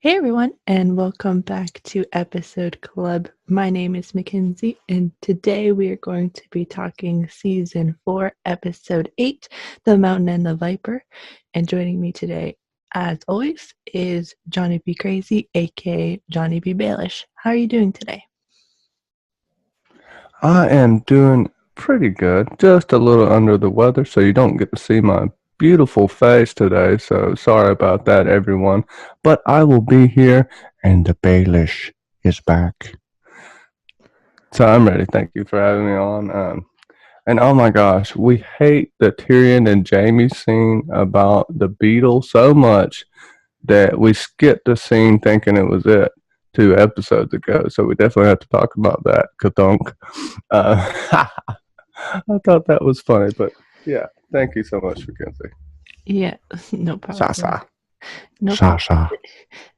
Hey everyone, and welcome back to Episode Club. My name is Mackenzie, and today we are going to be talking Season 4, Episode 8, The Mountain and the Viper. And joining me today, as always, is Johnny B. Crazy, aka Johnny B. Baelish. How are you doing today? I am doing pretty good. Just a little under the weather, so you don't get to see my beautiful face today. So sorry about that, everyone. But I will be here, and the Baelish is back. So I'm ready. Thank you for having me on. And oh my gosh, we hate the Tyrion and Jamie scene about the beetle so much that we skipped the scene thinking it was it 2 episodes ago. So we definitely have to talk about that. Kathunk. I thought that was funny, but yeah, thank you so much, Mackenzie. Yeah, no problem. Sasa. No problem. Sasa.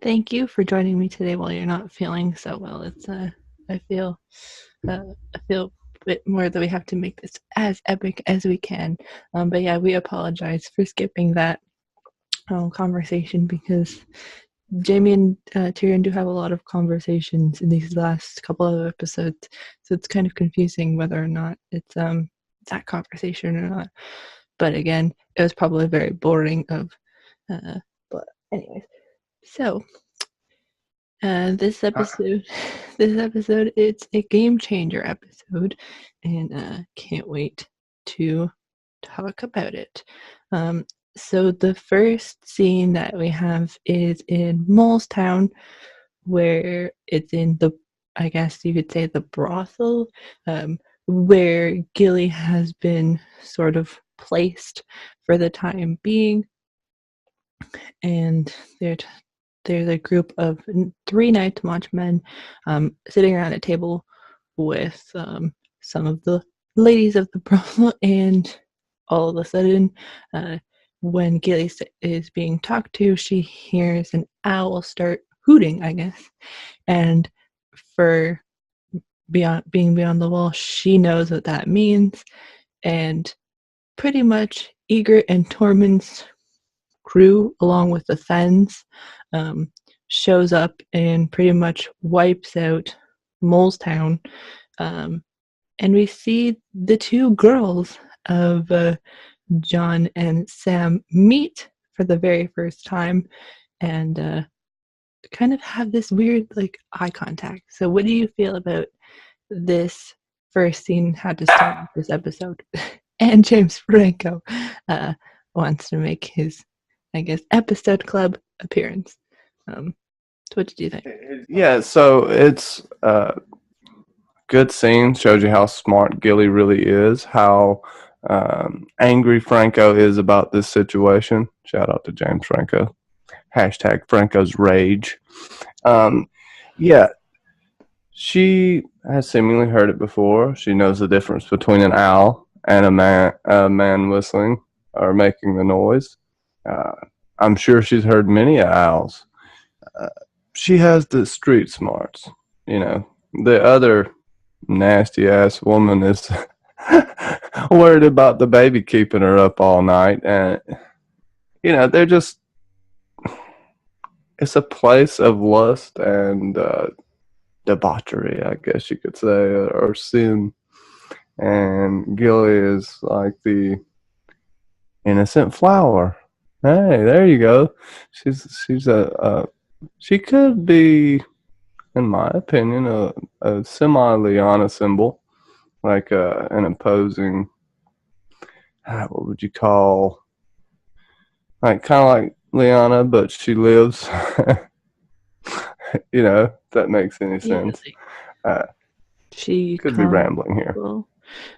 Thank you for joining me today while you're not feeling so well. I feel I feel a bit more that we have to make this as epic as we can. But yeah, we apologize for skipping that conversation because Jamie and Tyrion do have a lot of conversations in these last couple of episodes, so it's kind of confusing whether or not it's that conversation or not. But again, it was probably very boring. But anyways, so this episode, it's a game changer episode, and can't wait to talk about it. So the first scene that we have is in Molestown, where it's in I guess you could say the brothel, where Gilly has been sort of placed for the time being, and there's a group of 3 night watchmen sitting around a table with some of the ladies of the brothel, and all of a sudden, when Gilly is being talked to, she hears an owl start hooting, I guess. And for being beyond the wall, she knows what that means. And pretty much Egret and Tormund's crew, along with the Fens, um, shows up and pretty much wipes out Molestown. And we see the 2 girls of John and Sam meet for the very first time, and kind of have this weird eye contact. So what do you feel about this first scene, how to start this episode? And James Franco wants to make his, I guess, episode club appearance. So what did you think? Yeah, so it's good scene. Shows you how smart Gilly really is, how angry Franco is about this situation. Shout out to James Franco. Hashtag Franco's rage. Yeah, she has seemingly heard it before. She knows the difference between an owl and a man whistling or making the noise. Uh, I'm sure she's heard many owls. She has the street smarts. You know, the other nasty ass woman is worried about the baby keeping her up all night, and they're just. It's a place of lust and debauchery, I guess you could say, or sin. And Gilly is like the innocent flower. Hey, there you go. She could be, in my opinion, a semi-Liana symbol, like an imposing. What would you call? Like kind of like Liana, but she lives. If that makes any Yeah, sense. Uh, she could be comes. rambling here.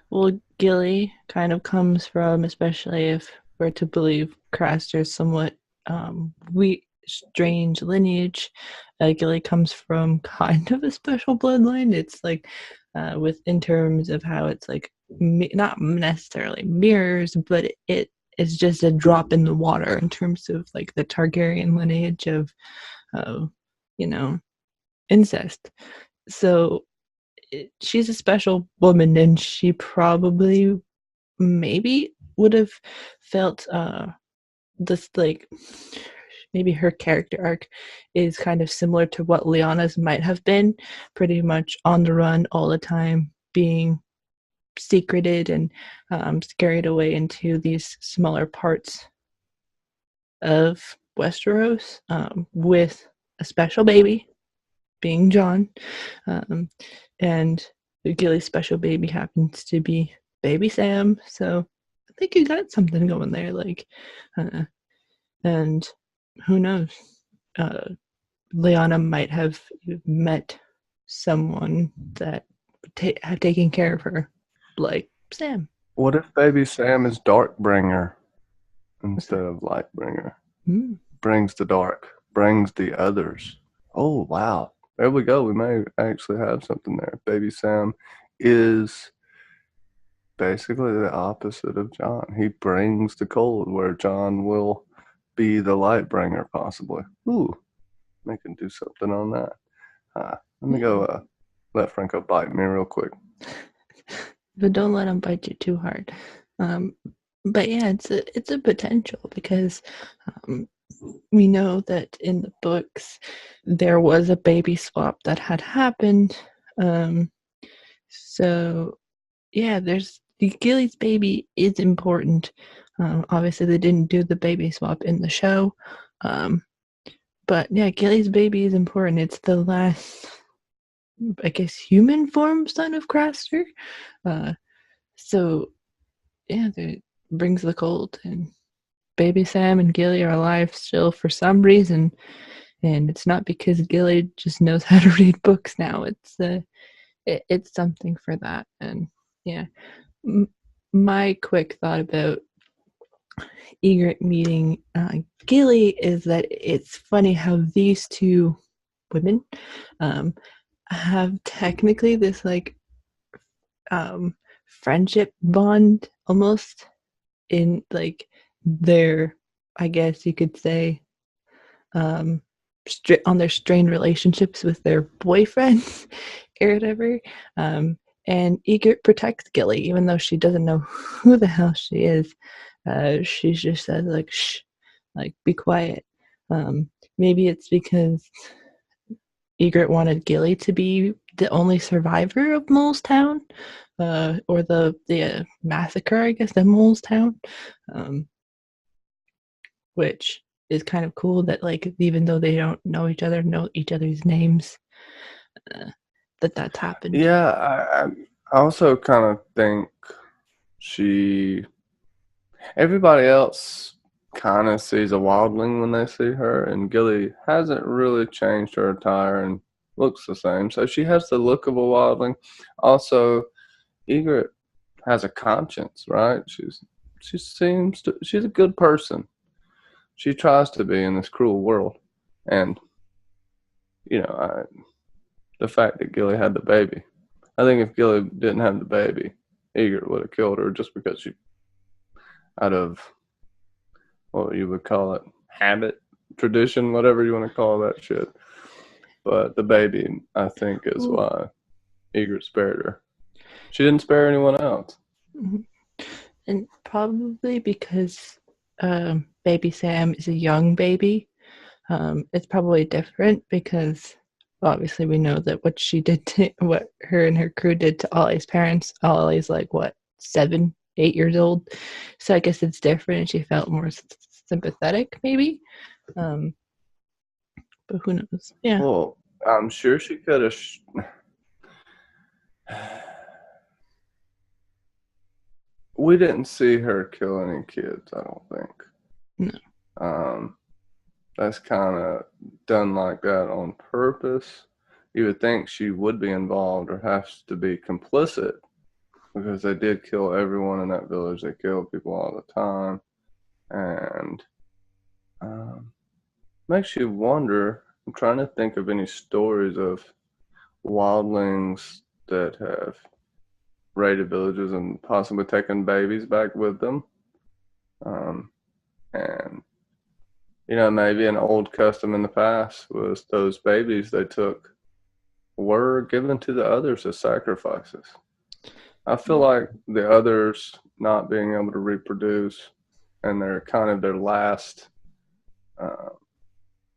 Well, Gilly kind of comes from, especially if we're to believe Craster's somewhat strange lineage. Gilly comes from kind of a special bloodline. It's like, in terms of how it's like, not necessarily mirrors, but it is just a drop in the water in terms of like the Targaryen lineage of, uh, you know, incest. So she's a special woman, and she probably maybe would have felt this like maybe her character arc is kind of similar to what Lyanna's might have been, pretty much on the run all the time, being secreted and scurried away into these smaller parts of Westeros, with a special baby being John. And Gilly's special baby happens to be baby Sam. So I think you got something going there. And who knows? Lyanna might have met someone that had taken care of her, like Sam. What if baby Sam is Darkbringer instead of Lightbringer? Brings the dark, brings the others. Oh, wow. There we go. We may actually have something there. Baby Sam is basically the opposite of John. He brings the cold, where John will be the light bringer, possibly. Ooh, they can do something on that. Let me go let Franco bite me real quick. But don't let him bite you too hard. But yeah, it's a potential, because we know that in the books there was a baby swap that had happened. So yeah, Gilly's baby is important. Obviously they didn't do the baby swap in the show. But yeah, Gilly's baby is important. It's the last, I guess, human form son of Craster. So yeah, that brings the cold, and baby Sam and Gilly are alive still for some reason, and it's not because Gilly just knows how to read books now. It's something for that. And yeah, my quick thought about Ygritte meeting Gilly is that it's funny how these two women have technically this friendship bond, almost, in their, I guess you could say, on their strained relationships with their boyfriends or whatever. And Ygritte protects Gilly, even though she doesn't know who the hell she is. She just says, shh, be quiet. Maybe it's because Ygritte wanted Gilly to be the only survivor of Molestown, or the massacre, I guess, at Molestown, which is kind of cool that, even though they don't know each other's names, that's happened. Yeah, I also kind of think everybody else kind of sees a wildling when they see her, and Gilly hasn't really changed her attire and looks the same. So she has the look of a wildling. Also, Ygritte has a conscience, right? She's a good person. She tries to be in this cruel world, and the fact that Gilly had the baby. I think if Gilly didn't have the baby, Ygritte would have killed her, just because out of what you would call it, habit, tradition, whatever you want to call that shit. But the baby, I think, is why Ygritte spared her. She didn't spare anyone else. Mm-hmm. And probably because baby Sam is a young baby, it's probably different, because obviously we know that what her and her crew did to Ollie's parents. Ollie's 7, 8 years old, so I guess it's different, and she felt more sympathetic, maybe. But who knows? Yeah. Well, I'm sure she could have. We didn't see her kill any kids, I don't think. No. That's kind of done like that on purpose. You would think she would be involved or has to be complicit, because they did kill everyone in that village. They killed people all the time. And makes you wonder. I'm trying to think of any stories of wildlings that have raided villages and possibly taken babies back with them. And maybe an old custom in the past was those babies they took were given to the others as sacrifices. I feel like the others not being able to reproduce, and they're kind of their last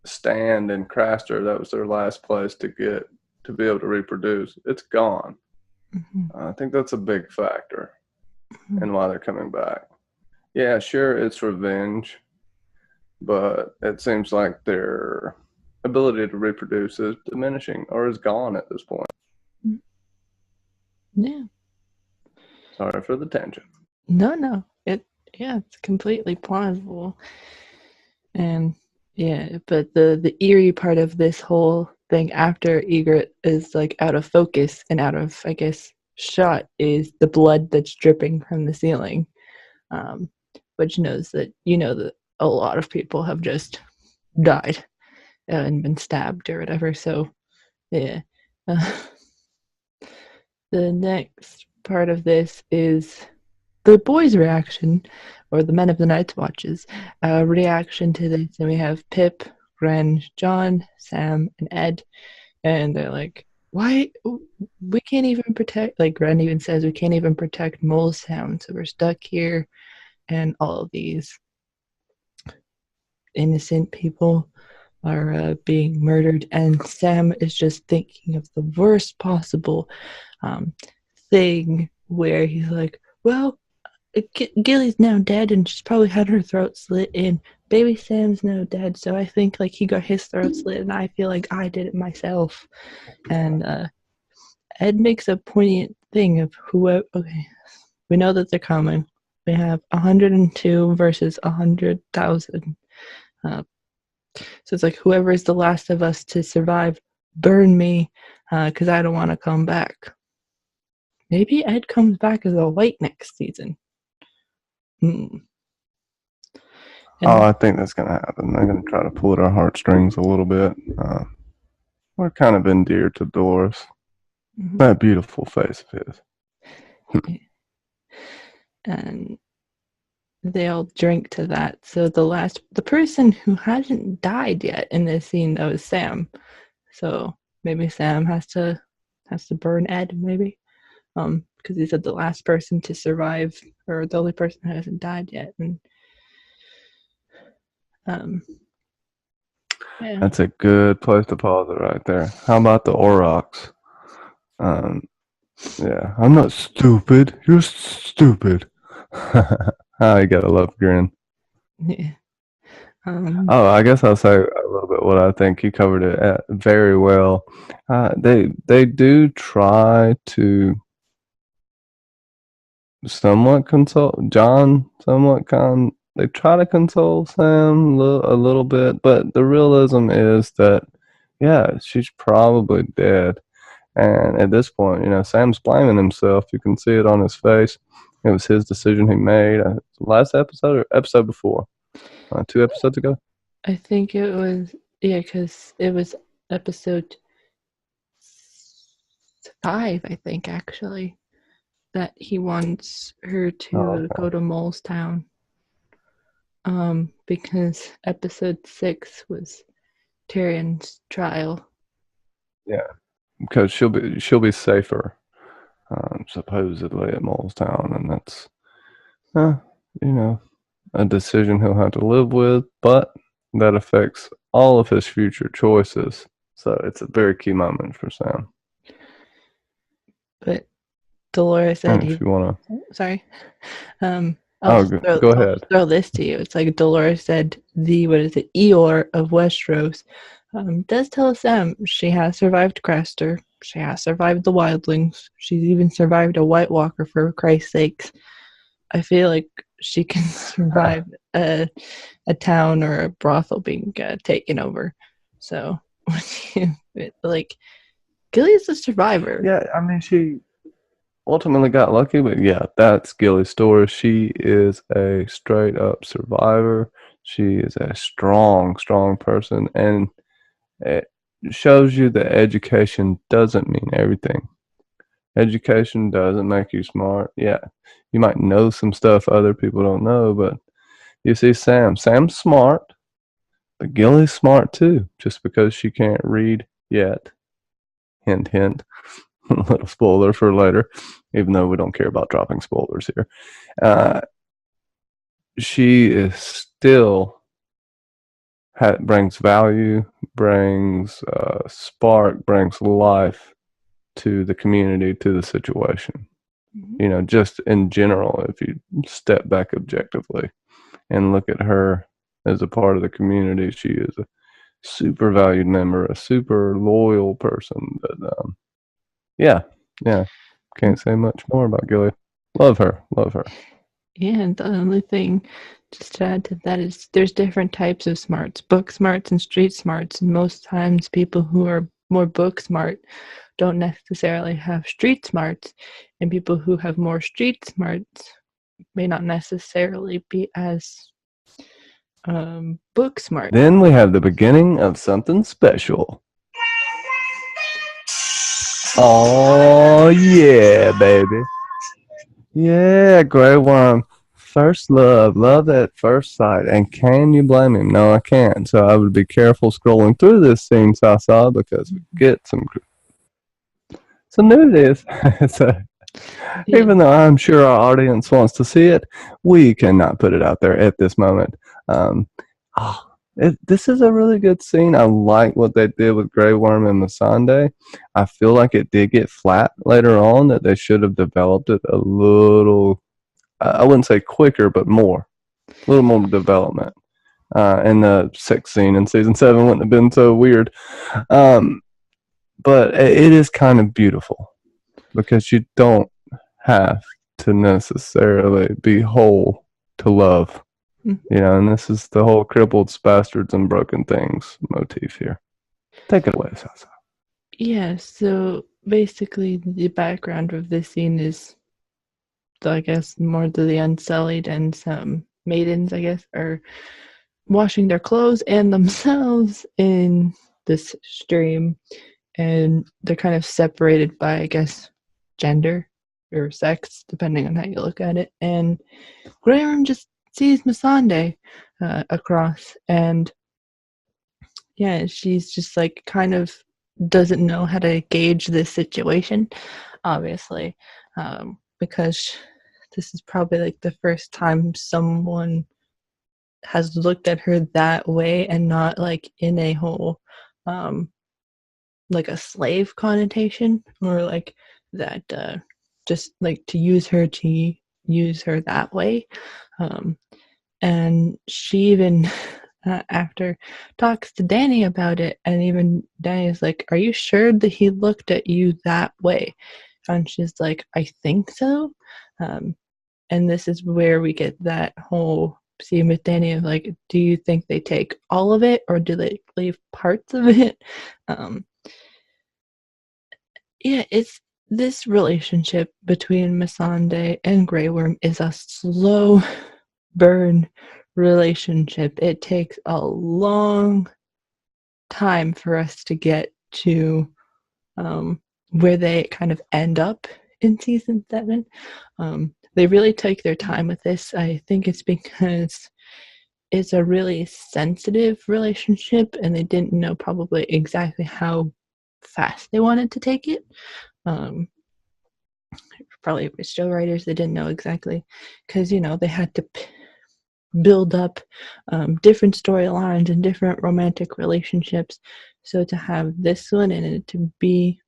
stand in Craster, that was their last place to be able to reproduce. It's gone. I think that's a big factor in why they're coming back. Yeah, sure, it's revenge, but it seems like their ability to reproduce is diminishing or is gone at this point. Yeah. Sorry for the tangent. No. It's completely plausible. And yeah, but the eerie part of this whole thing after Egret is like out of focus and out of, I guess, shot is the blood that's dripping from the ceiling. Which knows that that a lot of people have just died and been stabbed or whatever. So yeah. Uh, the next part of this is the boys' reaction, or the men of the Night's Watches reaction to this. And we have Pip, Ren, John, Sam, and Ed, and they're like, "Why? We can't even protect." Like Ren even says, "We can't even protect Molestown, so we're stuck here." And all of these innocent people are being murdered, and Sam is just thinking of the worst possible thing where he's like, well, Gilly's now dead and she's probably had her throat slit, and baby Sam's now dead, so I think like he got his throat slit and I feel like I did it myself. And Ed makes a poignant thing of whoever. Okay, we know that they're coming. We have 102 versus 100,000. So it's like whoever is the last of us to survive, burn me, because I don't want to come back. Maybe Ed comes back as a white next season. I think that's going to happen. They're going to try to pull at our heartstrings a little bit. We're kind of endeared to Dolores. That beautiful face of his. And they all drink to that. So the person who hasn't died yet in this scene though is Sam. So maybe Sam has to burn Ed, maybe. Because he said the last person to survive, or the only person who hasn't died yet. And yeah. That's a good place to pause it right there. How about the Aurochs? Yeah, I'm not stupid. You're stupid. I gotta love grin. Yeah. I guess I'll say a little bit what I think. You covered it very well. They do try to somewhat console John. They try to console Sam a little bit, but the realism is that yeah, she's probably dead. And at this point, Sam's blaming himself. You can see it on his face. It was his decision he made. Last episode or episode before? 2 episodes ago? I think it was, yeah, because it was episode 5, I think, actually, that he wants her to go to Molestown. Because episode 6 was Tyrion's trial. Yeah, because she'll be safer, supposedly at Molestown, and that's a decision he'll have to live with, but that affects all of his future choices. So it's a very key moment for Sam. But Dolores said, and if you want to, sorry, go ahead. I'll throw this to you. It's like Dolores said, Eeyore of Westeros does tell Sam she has survived Craster. She has survived the Wildlings. She's even survived a White Walker, for Christ's sakes. I feel like she can survive a town or a brothel being taken over. So, like, Gilly's a survivor. Yeah, I mean, she ultimately got lucky, but yeah, that's Gilly's story. She is a straight up survivor. She is a strong, strong person, and it shows you that education doesn't mean everything. Education doesn't make you smart. Yeah, you might know some stuff other people don't know, but you see Sam. Sam's smart, but Gilly's smart too, just because she can't read yet. Hint, hint. A little spoiler for later, even though we don't care about dropping spoilers here. She is still brings value, brings spark, brings life to the community, to the situation. Mhm. Just in general, if you step back objectively and look at her as a part of the community, she is a super valued member, a super loyal person. But yeah, yeah, can't say much more about Gilly. Love her, love her. Yeah, and the only thing just to add to that is there's different types of smarts, book smarts and street smarts. And most times people who are more book smart don't necessarily have street smarts. And people who have more street smarts may not necessarily be as book smart. Then we have the beginning of something special. Oh yeah, baby. Yeah, Grey Worm. First love, love at first sight. And can you blame him? No, I can't. So I would be careful scrolling through this scene, Sasa, because we get some nudity. So Yeah. even though I'm sure our audience wants to see it, we cannot put it out there at this moment. Um, oh, this is a really good scene. I like what they did with Grey Worm and Missandei. I feel like it did get flat later on, that they should have developed it a little, I wouldn't say quicker, but more. A little more development. And the sex scene in season 7 wouldn't have been so weird. But it is kind of beautiful because you don't have to necessarily be whole to love. Mm. And this is the whole crippled bastards and broken things motif here. Take it away, Sasa. Yeah, so basically the background of this scene is, I guess, more to the Unsullied, and some maidens, I guess, are washing their clothes and themselves in this stream, and they're kind of separated by, I guess, gender or sex, depending on how you look at it. And Graham just sees Missandei across, and yeah, she's just like kind of doesn't know how to gauge this situation, obviously, because this is probably like the first time someone has looked at her that way, and not like in a whole um like a slave connotation, or like that just like to use her that way. um and she even after talks to Danny about it, and even Danny is like, are you sure that he looked at you that way? And she's like, I think so. um and this is where we get that whole scene with Danny of like, do you think they take all of it, or do they leave parts of it? um yeah, it's this relationship between Missandei and Grey Worm is a slow burn relationship. It takes a long time for us to get to where they kind of end up in season 7. They really take their time with this. I think it's because it's a really sensitive relationship, and they didn't know probably exactly how fast they wanted to take it. Um, Probably show writers, they didn't know exactly, because they had to build up different storylines and different romantic relationships. So to have this one and it to be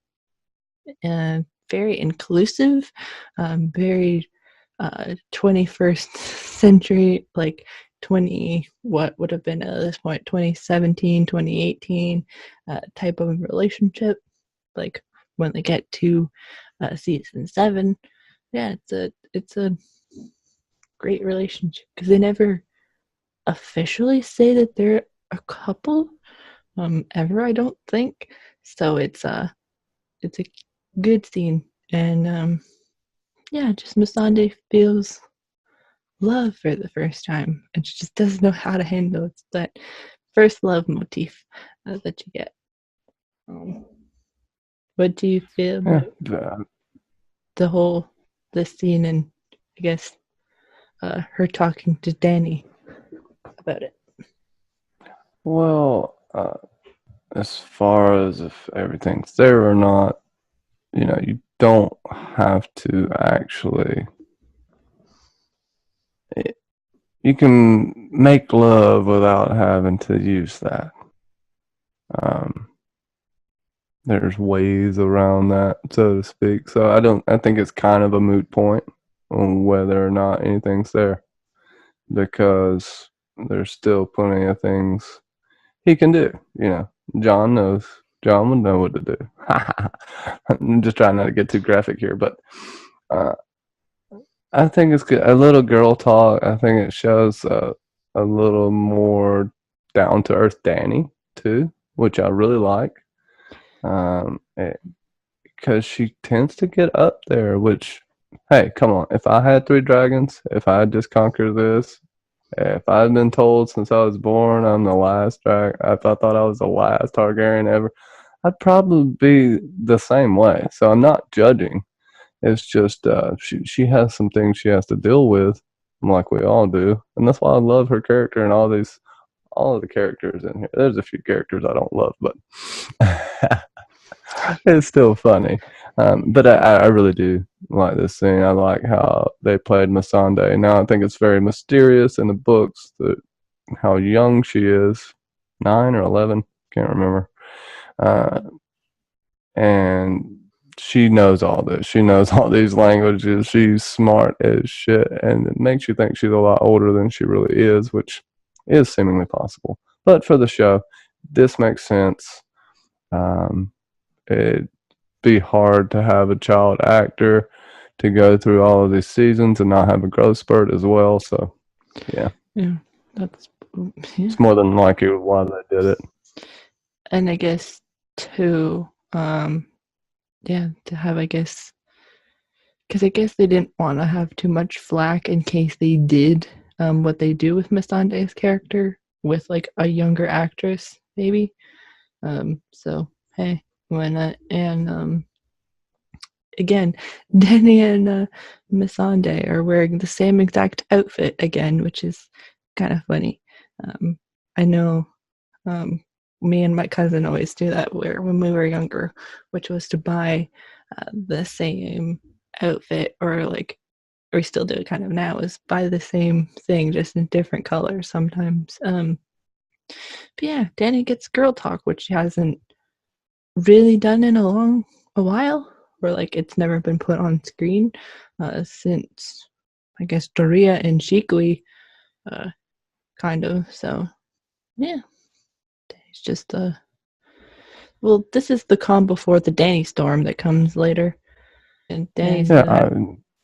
very inclusive, very 21st century, like 20, what would have been at this point, 2017, 2018 type of relationship, like when they get to season 7. Yeah, it's a great relationship, because they never officially say that they're a couple ever, I don't think. So it's a good scene. And yeah, just Missandei feels love for the first time, and she just doesn't know how to handle it. It's that first love motif that you get. um, what do you feel Yeah. about the whole this scene, and I guess her talking to Danny about it? Well, as far as if everything's there or not, you don't have to actually, you can make love without having to use that. Um, there's ways around that, so to speak. So I think it's kind of a moot point on whether or not anything's there, because there's still plenty of things he can do. John knows. John would know what to do. I'm just trying not to get too graphic here, but uh, I think it's good. A little girl talk. I think it shows a little more down to earth Danny too, which I really like. Um, because she tends to get up there. Which, hey, come on! If I had 3 dragons, if I had just conquered this, if I'd been told since I was born I'm the last dragon, if I thought I was the last Targaryen ever, I'd probably be the same way. So I'm not judging. It's just she has some things she has to deal with, like we all do, and that's why I love her character and all of the characters in here. There's a few characters I don't love, but it's still funny. But I really do like this scene. I like how they played Missandei. Now I think it's very mysterious in the books that how young she is, 9 or 11, can't remember. Uh, and she knows all this. She knows all these languages. She's smart as shit, and it makes you think she's a lot older than she really is, which is seemingly possible. But for the show, this makes sense. It'd be hard to have a child actor to go through all of these seasons and not have a growth spurt as well. So, yeah, that's it's more than likely why they did it. And I guess to have, I guess, because I guess they didn't want to have too much flack in case they did what they do with Missandei's character with like a younger actress, maybe. So hey, why not? And again, Danny and Missandei are wearing the same exact outfit again, which is kind of funny. I know me and my cousin always do that when we were younger, which was to buy the same outfit, or like we still do it kind of now, is buy the same thing just in different colors sometimes. But yeah, Danny gets girl talk, which she hasn't really done in a while, or like it's never been put on screen since I guess Doria and Shikui, kind of. So yeah, it's just well, this is the calm before the Danny storm that comes later, and Danny's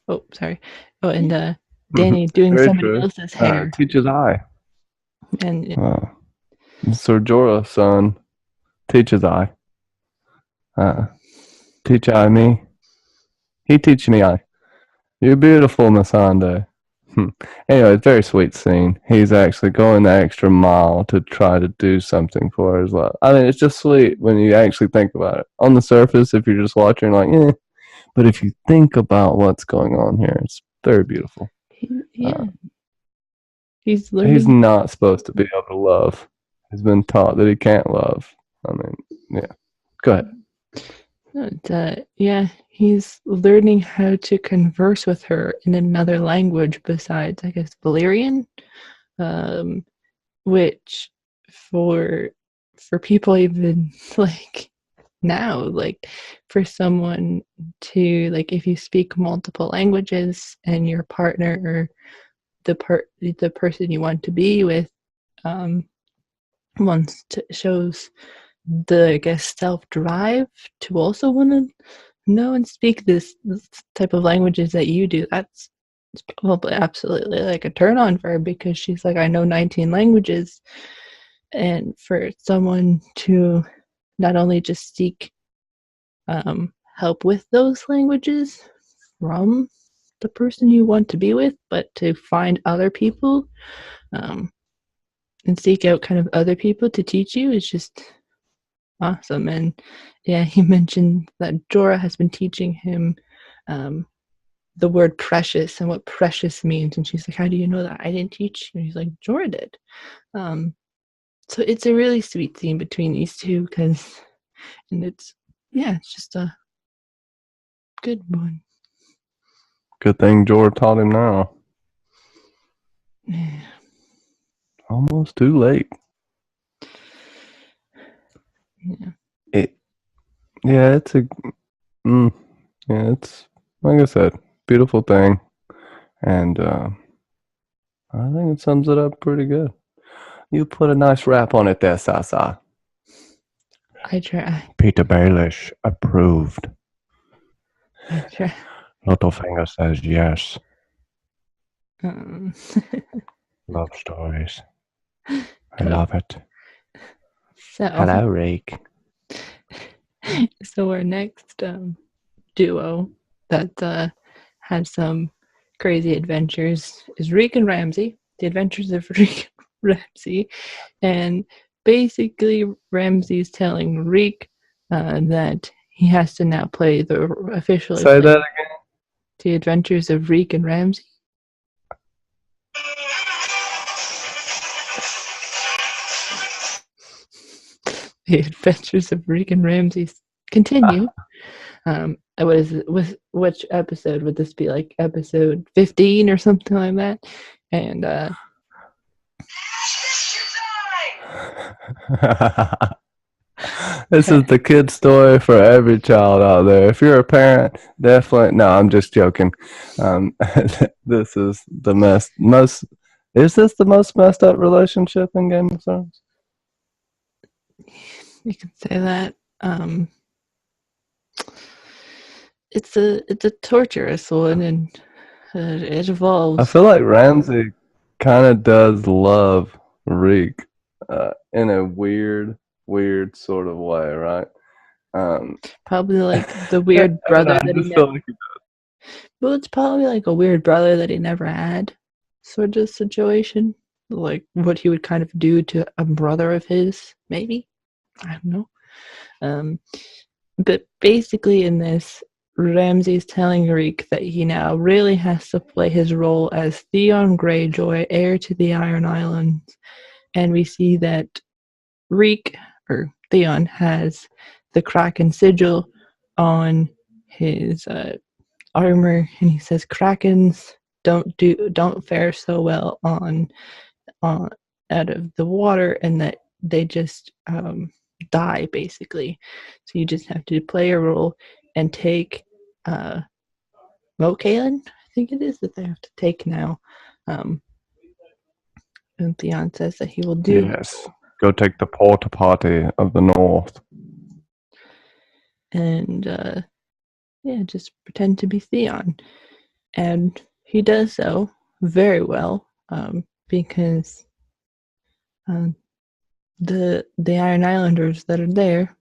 oh sorry, oh and Danny doing very somebody true. else's hair, Teacher's eye. and Sir Jorah's son, teacher's eye. Teach I me. He teach me I. You're beautiful, Missandei. Anyway, it's a very sweet scene. He's actually going the extra mile to try to do something for his love. I mean, it's just sweet when you actually think about it. On the surface, if you're just watching, like, but if you think about what's going on here, it's very beautiful. He's learning. He's not supposed to be able to love. He's been taught that he can't love. I mean, yeah. Go ahead. He's learning how to converse with her in another language besides, I guess, Valyrian, which for people even like now, like for someone to like, if you speak multiple languages and your partner or the person you want to be with shows the, I guess, self-drive to also want to know and speak this type of languages that you do, it's probably absolutely like a turn on for her, because she's like, I know 19 languages. And for someone to not only just seek help with those languages from the person you want to be with, but to find other people and seek out kind of other people to teach you is just awesome. And yeah, he mentioned that Jorah has been teaching him the word precious and what precious means. And she's like, how do you know that? I didn't teach you. And he's like, Jorah did. So it's a really sweet scene between these two, and it's just a good one. Good thing Jorah taught him now. almost too late. Yeah. It's it's like I said, beautiful thing, and I think it sums it up pretty good. You put a nice wrap on it there, Sasa. I try. Peter Baelish approved. I try. Littlefinger says yes. Um, Love stories. I love it. so, Hello, Reek. so our next duo that had some crazy adventures is Reek and Ramsay. The Adventures of Reek and Ramsay, and basically Ramsay's telling Reek that he has to now play officially Say play that again. The Adventures of Reek and Ramsay. The Adventures of Reek and Ramsay continue. What is it? Which episode would this be? Like episode 15 or something like that? And This is the kid story for every child out there. If you're a parent, definitely. No, I'm just joking. This is the most. Is this the most messed up relationship in Game of Thrones? you can say that. It's a torturous one, and it evolves. I feel like Ramsay kind of does love Reek in a weird sort of way, right? Probably like the weird brother that he never. Like Well, it's probably like a weird brother that he never had, sort of situation. Like what he would kind of do to a brother of his, maybe. I don't know. But basically, in this, Ramsay's telling Reek that he now really has to play his role as Theon Greyjoy, heir to the Iron Islands. And we see that Reek, or Theon, has the Kraken sigil on his armor, and he says Krakens don't fare so well on out of the water, and that they just die basically. So you just have to play a role and take Mokalan, I think it is, that they have to take now. And Theon says that he will do. yes, go take the porta potty of the North. And just pretend to be Theon. And he does so very well, because the Iron Islanders that are there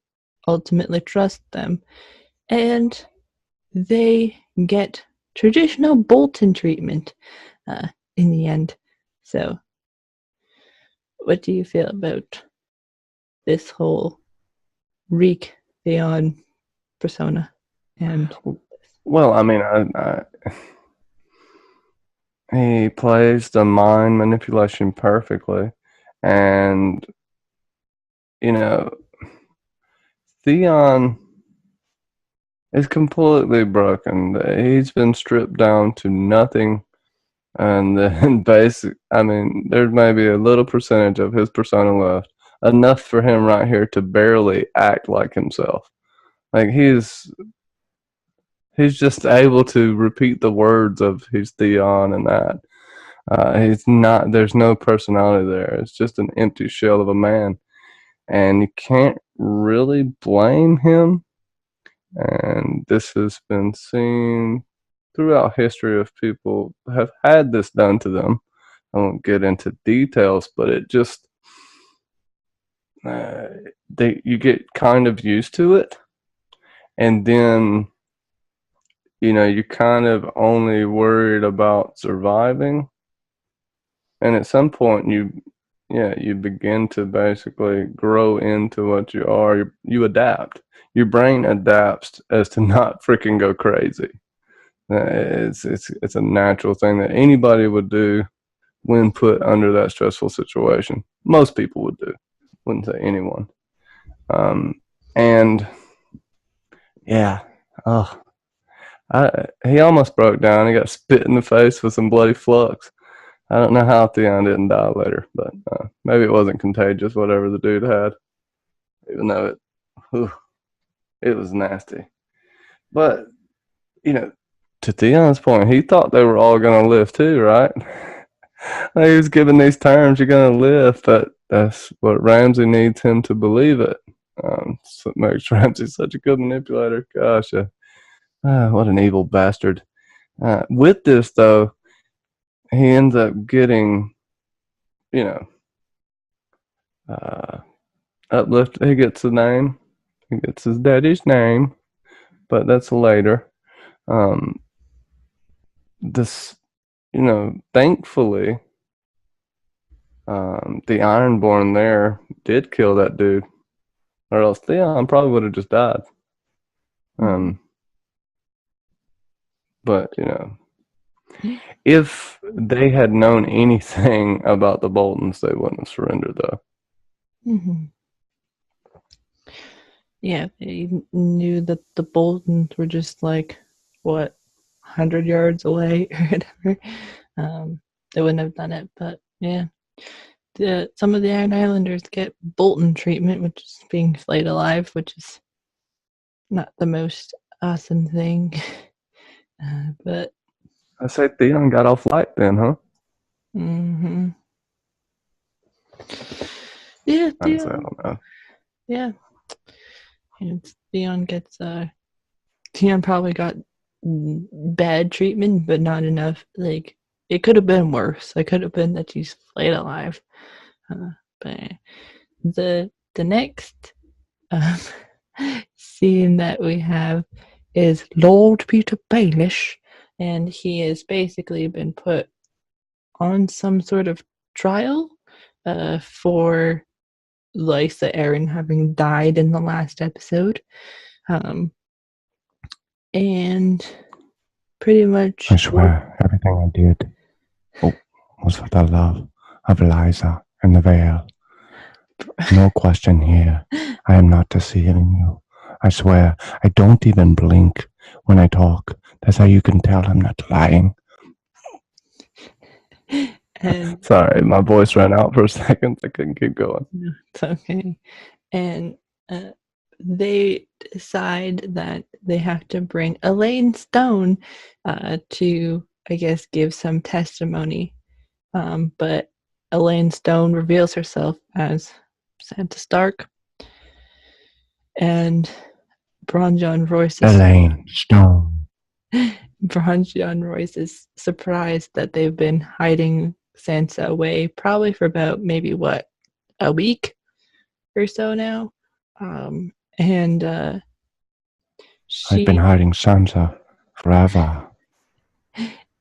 ultimately trust them, and they get traditional Bolton treatment in the end. So, what do you feel about this whole Reek Theon persona? And well, I mean, he plays the mind manipulation perfectly, and Theon is completely broken. He's been stripped down to nothing, and then there's maybe a little percentage of his persona left, enough for him right here to barely act like himself. Like he's just able to repeat the words of he's Theon and that. He's not. There's no personality there. It's just an empty shell of a man, and you can't really blame him. And this has been seen throughout history of people have had this done to them. I won't get into details, but it just you get kind of used to it, and then you're kind of only worried about surviving, and at some point you begin to basically grow into what you are. You adapt. Your brain adapts as to not freaking go crazy. It's a natural thing that anybody would do when put under that stressful situation. Most people would do. Wouldn't say anyone. And yeah, he almost broke down. He got spit in the face with some bloody flux. I don't know how Theon didn't die later, but maybe it wasn't contagious, whatever the dude had, even though it was nasty. But, to Theon's point, he thought they were all going to live too, right? He was given these terms, you're going to live, but that's what Ramsay needs him to believe it. So it makes Ramsay such a good manipulator. Gosh, what an evil bastard. With this, though, he ends up getting, uplifted. He gets the name. He gets his daddy's name, but that's later. This, thankfully, the Ironborn there did kill that dude, or else Theon probably would have just died. But if they had known anything about the Boltons, they wouldn't have surrendered, though. Mm-hmm. Yeah, they knew that the Boltons were just like, 100 yards away or whatever. They wouldn't have done it, but yeah. Some of the Iron Islanders get Bolton treatment, which is being flayed alive, which is not the most awesome thing. But I say Theon got off light then, huh? Mm-hmm. Yeah, I don't know. Yeah. And Theon gets Theon probably got bad treatment, but not enough. Like, it could have been worse. It could have been that she's flayed alive. But the next scene that we have is Lord Peter Baelish, and he has basically been put on some sort of trial for Lysa Arryn having died in the last episode. And pretty much... I swear everything I did was for the love of Lysa and the Vale. No question here. I am not deceiving you. I swear, I don't even blink when I talk. That's how you can tell I'm not lying. And sorry, my voice ran out for a second. I couldn't keep going. No, it's okay. And they decide that they have to bring Elaine Stone to, I guess, give some testimony. But Elaine Stone reveals herself as Sansa Stark. And Bronjon Royce Elaine Stone. Bronjon Royce is surprised that they've been hiding Sansa away, probably for about maybe a week or so now. And I've been hiding Sansa forever.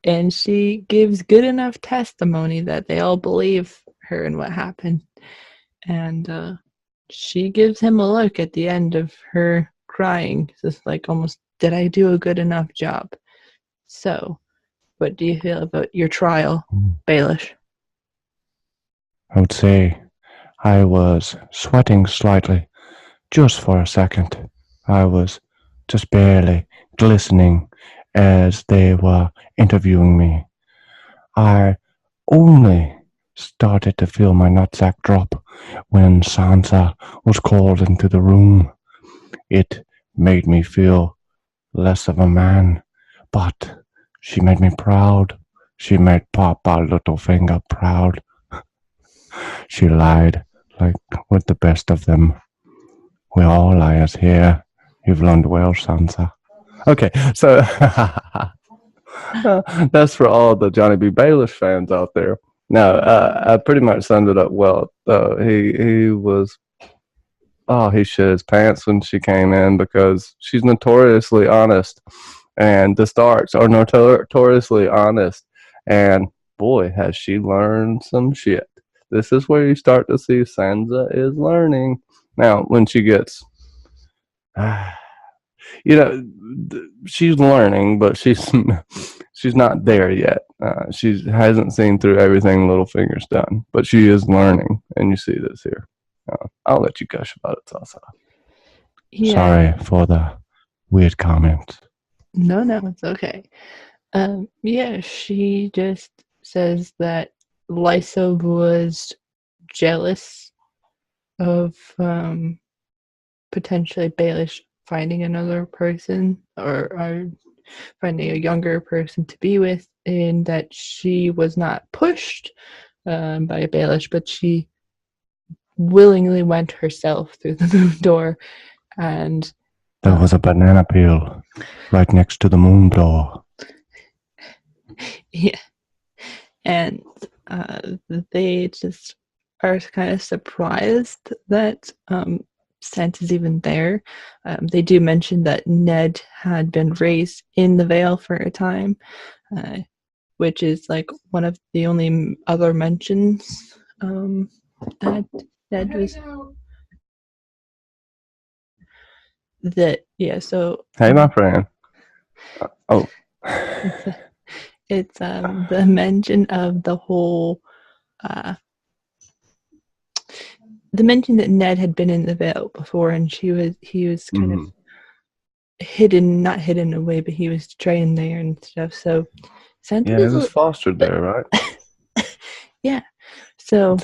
And she gives good enough testimony that they all believe her and what happened. And she gives him a look at the end of her crying. Just like, almost, did I do a good enough job? So, what do you feel about your trial, Baelish? I would say I was sweating slightly, just for a second. I was just barely glistening as they were interviewing me. I only started to feel my nutsack drop when Sansa was called into the room. It made me feel less of a man, but she made me proud. She made Papa Littlefinger proud. She lied like with the best of them. We're all liars here. You've learned well, Sansa. Okay, so that's for all the Johnny B. Baelish fans out there. No, I pretty much summed it up well. He was, he shit his pants when she came in because she's notoriously honest, and the Starks are notoriously honest. And boy, has she learned some shit. This is where you start to see Sansa is learning. Now, when she gets, she's learning, but she's not there yet. She hasn't seen through everything Littlefinger's done, but she is learning, and you see this here. I'll let you gush about it, Salsa. Yeah. Sorry for the weird comments. No, it's okay. Yeah, she just says that Lysa was jealous of potentially Baelish finding another person or finding a younger person to be with, and that she was not pushed by Baelish, but she willingly went herself through the moon door. And There was a banana peel right next to the moon door. yeah, and they just are kind of surprised that Sansa's even there. They do mention that Ned had been raised in the Vale for a time, which is like one of the only other mentions that Ned was. That yeah, so Hey, my friend. Oh, it's the mention of the whole the mention that Ned had been in the Vale before, and he was kind of hidden, not hidden away, but he was trained there and stuff. So Sansa yeah, it was fostered there, right? yeah. So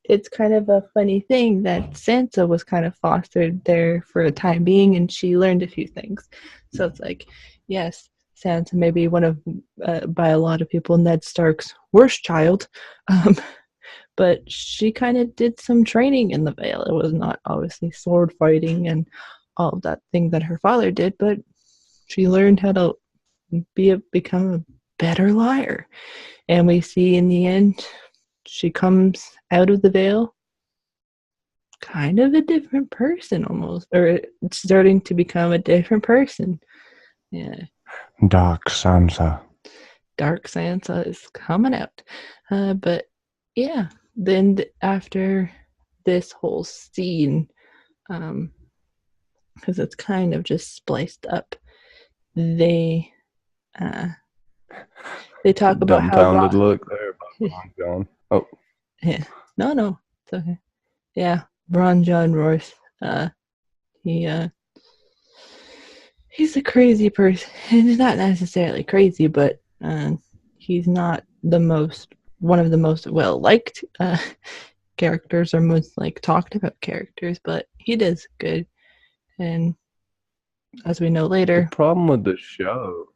it's kind of a funny thing that Sansa was kind of fostered there for a time being, and she learned a few things. So it's like, yes, Sansa may be one of, by a lot of people, Ned Stark's worst child, but she kind of did some training in the Vale. It was not obviously sword fighting and all of that thing that her father did, but she learned how to become a better liar. And we see in the end, she comes out of the Vale kind of a different person almost, or starting to become a different person. Yeah. Dark Sansa. Dark Sansa is coming out. But yeah, then after this whole scene, because it's kind of just spliced up, they talk about how dumbfounded look there by John. Oh, yeah, no, it's okay. Yeah, Ron John Royce. He's a crazy person. He's not necessarily crazy, but he's not one of the most well liked characters or most like talked about characters. But he does good, and as we know later, the problem with the show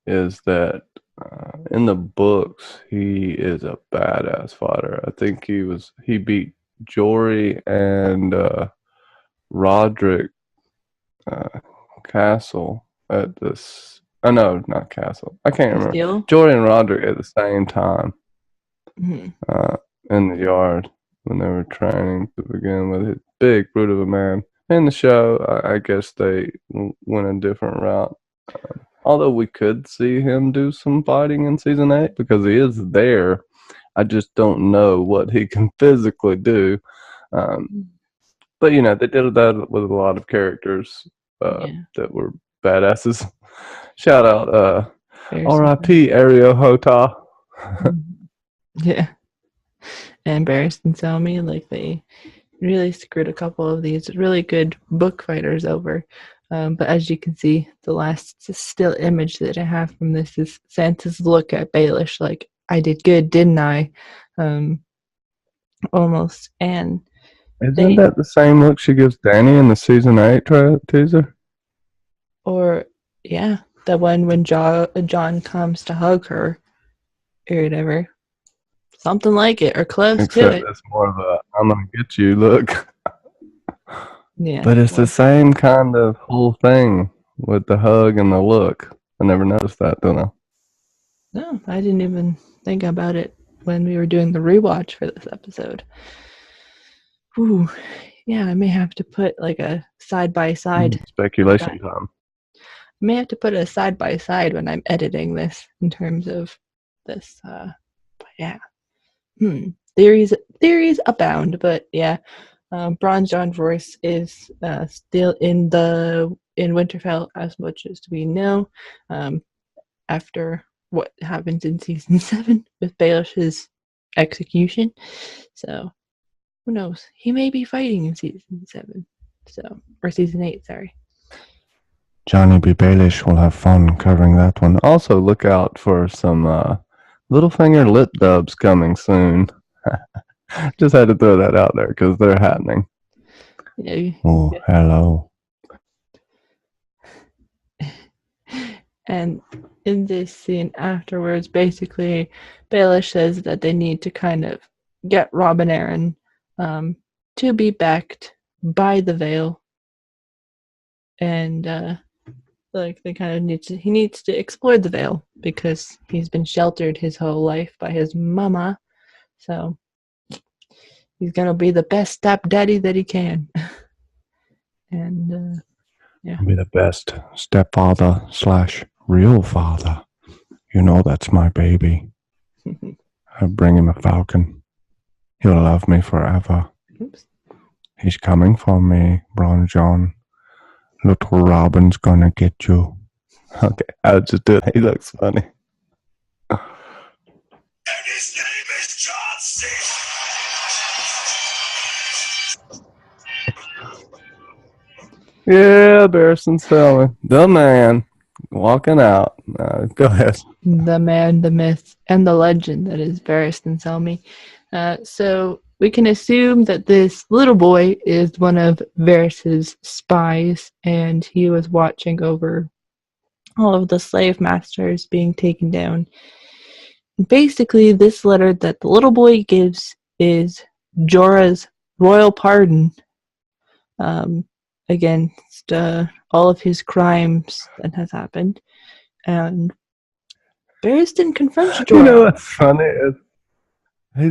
is that in the books he is a badass fighter. I think he beat Jory and Roderick Castle at this. Oh no, not Castle. I can't remember. Steele. Jory and Roderick at the same time Mm-hmm. in the yard when they were training to begin with. It's big brute of a man. In the show, I guess they went a different route. Although we could see him do some fighting in season 8 because he is there. I just don't know what he can physically do. But you know, they did that with a lot of characters that were badasses. Shout out R.I.P. Ariel Hota. Yeah. And Barris and Selmy, like they really screwed a couple of these really good book fighters over. But as you can see, the last still image that I have from this is Sansa's look at Baelish, like, I did good, didn't I? Almost. And Isn't that the same look she gives Danny in the season 8 teaser? Or, yeah, the one when John comes to hug her or whatever. Something like it, or close to it. It's more of a I'm gonna get you look. Yeah. But it's the same kind of whole thing with the hug and the look. I never noticed that, don't I? No, I didn't even think about it when we were doing the rewatch for this episode. Ooh, yeah, I may have to put like a side-by-side. Speculation time. I may have to put a side-by-side when I'm editing this in terms of this. But yeah. Theories abound, but yeah. Bronze John Royce is still in Winterfell as much as we know. After what happens in season 7 with Baelish's execution, so who knows? He may be fighting in season 7, or season 8. Sorry. Johnny B. Baelish will have fun covering that one. Also, look out for some Littlefinger lip dubs coming soon. Just had to throw that out there because they're happening. Yeah. Oh, hello. And in this scene afterwards, basically, Baelish says that they need to kind of get Robb and Aaron to be backed by the Veil. And like they kind of he needs to explore the Veil because he's been sheltered his whole life by his mama. So he's gonna be the best stepdaddy that he can. And yeah. Be the best stepfather / real father. You know that's my baby. I bring him a falcon. He'll love me forever. Oops. He's coming for me, Bron John. Little Robin's gonna get you. Okay, I'll just do it. He looks funny. And his name is John C. Yeah, Barristan Selmy. The man walking out. Go ahead. The man, the myth, and the legend that is Barristan Selmy. So we can assume that this little boy is one of Varys's spies, and he was watching over all of the slave masters being taken down. And basically, this letter that the little boy gives is Jorah's royal pardon against all of his crimes that has happened. And Barristan confronts Jorah. You know what's funny is he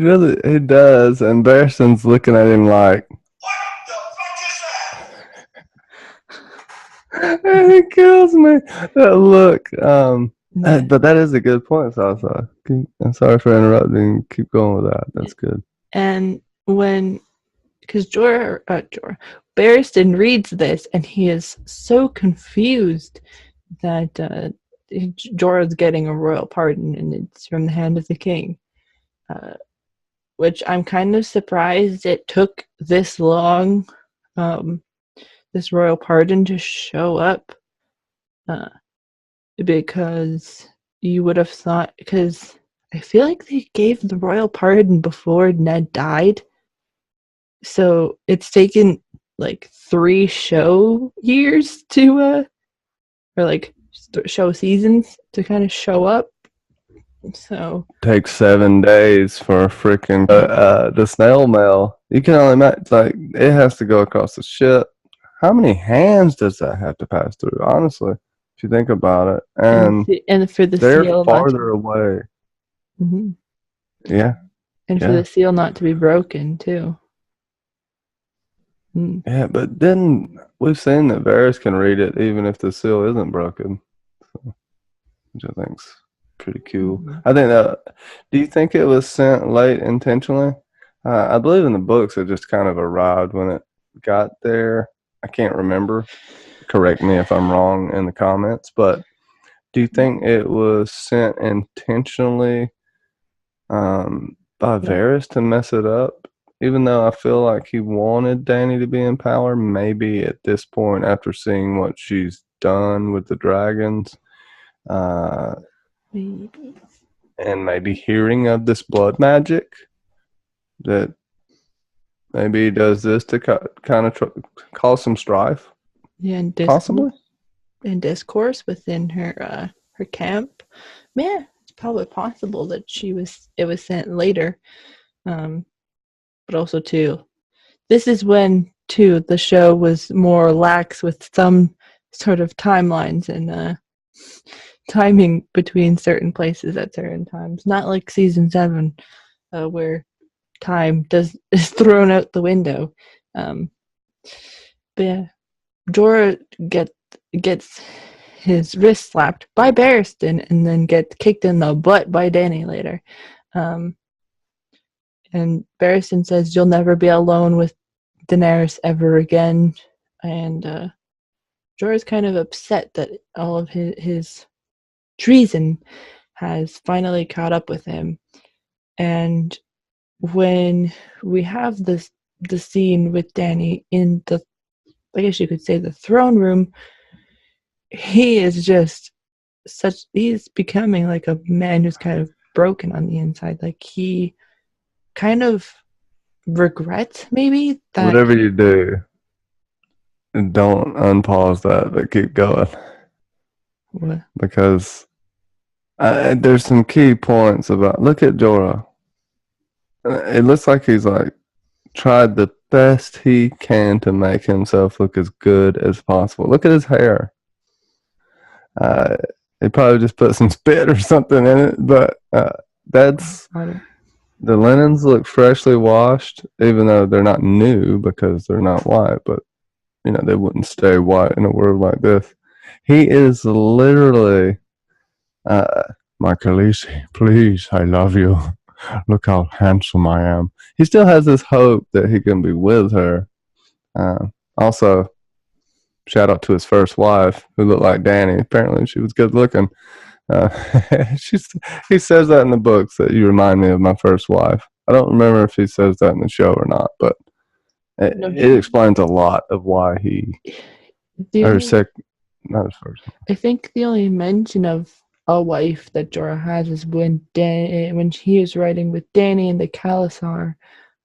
does, and Barristan's looking at him like, What the fuck is that? and it kills me. That look. But that is a good point, Sasa. I'm sorry for interrupting. Keep going with that. That's good. And because Barristan reads this, and he is so confused that Jorah's getting a royal pardon, and it's from the hand of the king. Which I'm kind of surprised it took this long, this royal pardon to show up. Because you would have thought, because I feel like they gave the royal pardon before Ned died. So it's taken like 3 show years to, or like show seasons to kind of show up. So Takes 7 days for a freaking the snail mail. You can only imagine, like, it has to go across the ship. How many hands does that have to pass through? Honestly, if you think about it, and for the they're seal farther away. Mm-hmm. Yeah, and for the seal not to be broken too. Yeah, but then we've seen that Varys can read it even if the seal isn't broken, so, which I think's pretty cool. I think that. Do you think it was sent late intentionally? I believe in the books it just kind of arrived when it got there. I can't remember. Correct me if I'm wrong in the comments, but do you think it was sent intentionally by Varys to mess it up? Even though I feel like he wanted Dany to be in power, maybe at this point, after seeing what she's done with the dragons, Maybe. And maybe hearing of this blood magic, that maybe he does this to kind of cause some strife. Yeah, and possibly. And discourse within her camp. Yeah, it's probably possible that it was sent later. But also too, this is when too the show was more lax with some sort of timelines and timing between certain places at certain times. Not like season 7, where time is thrown out the window. But yeah, Jorah gets his wrist slapped by Barristan and then gets kicked in the butt by Dany later. And Barristan says, "You'll never be alone with Daenerys ever again." And Jorah's kind of upset that all of his treason has finally caught up with him. And when we have the scene with Dany in the, I guess you could say, the throne room, he is just he's becoming like a man who's kind of broken on the inside. Like, he kind of regrets maybe that. Whatever you do, don't unpause that, but keep going. What? Because there's some key points about. Look at Jorah. It looks like he's like tried the best he can to make himself look as good as possible. Look at his hair. He probably just put some spit or something in it, but that's the linens look freshly washed, even though they're not new because they're not white. But you know, they wouldn't stay white in a world like this. He is literally, my Khaleesi, please, I love you. Look how handsome I am. He still has this hope that he can be with her. Also, shout out to his first wife, who looked like Dany. Apparently, she was good looking. He says that in the books, that you remind me of my first wife. I don't remember if he says that in the show or not, but it explains a lot of why he. Not his first. I think the only mention of a wife that Jorah has is when he is writing with Dany and the Khalasar.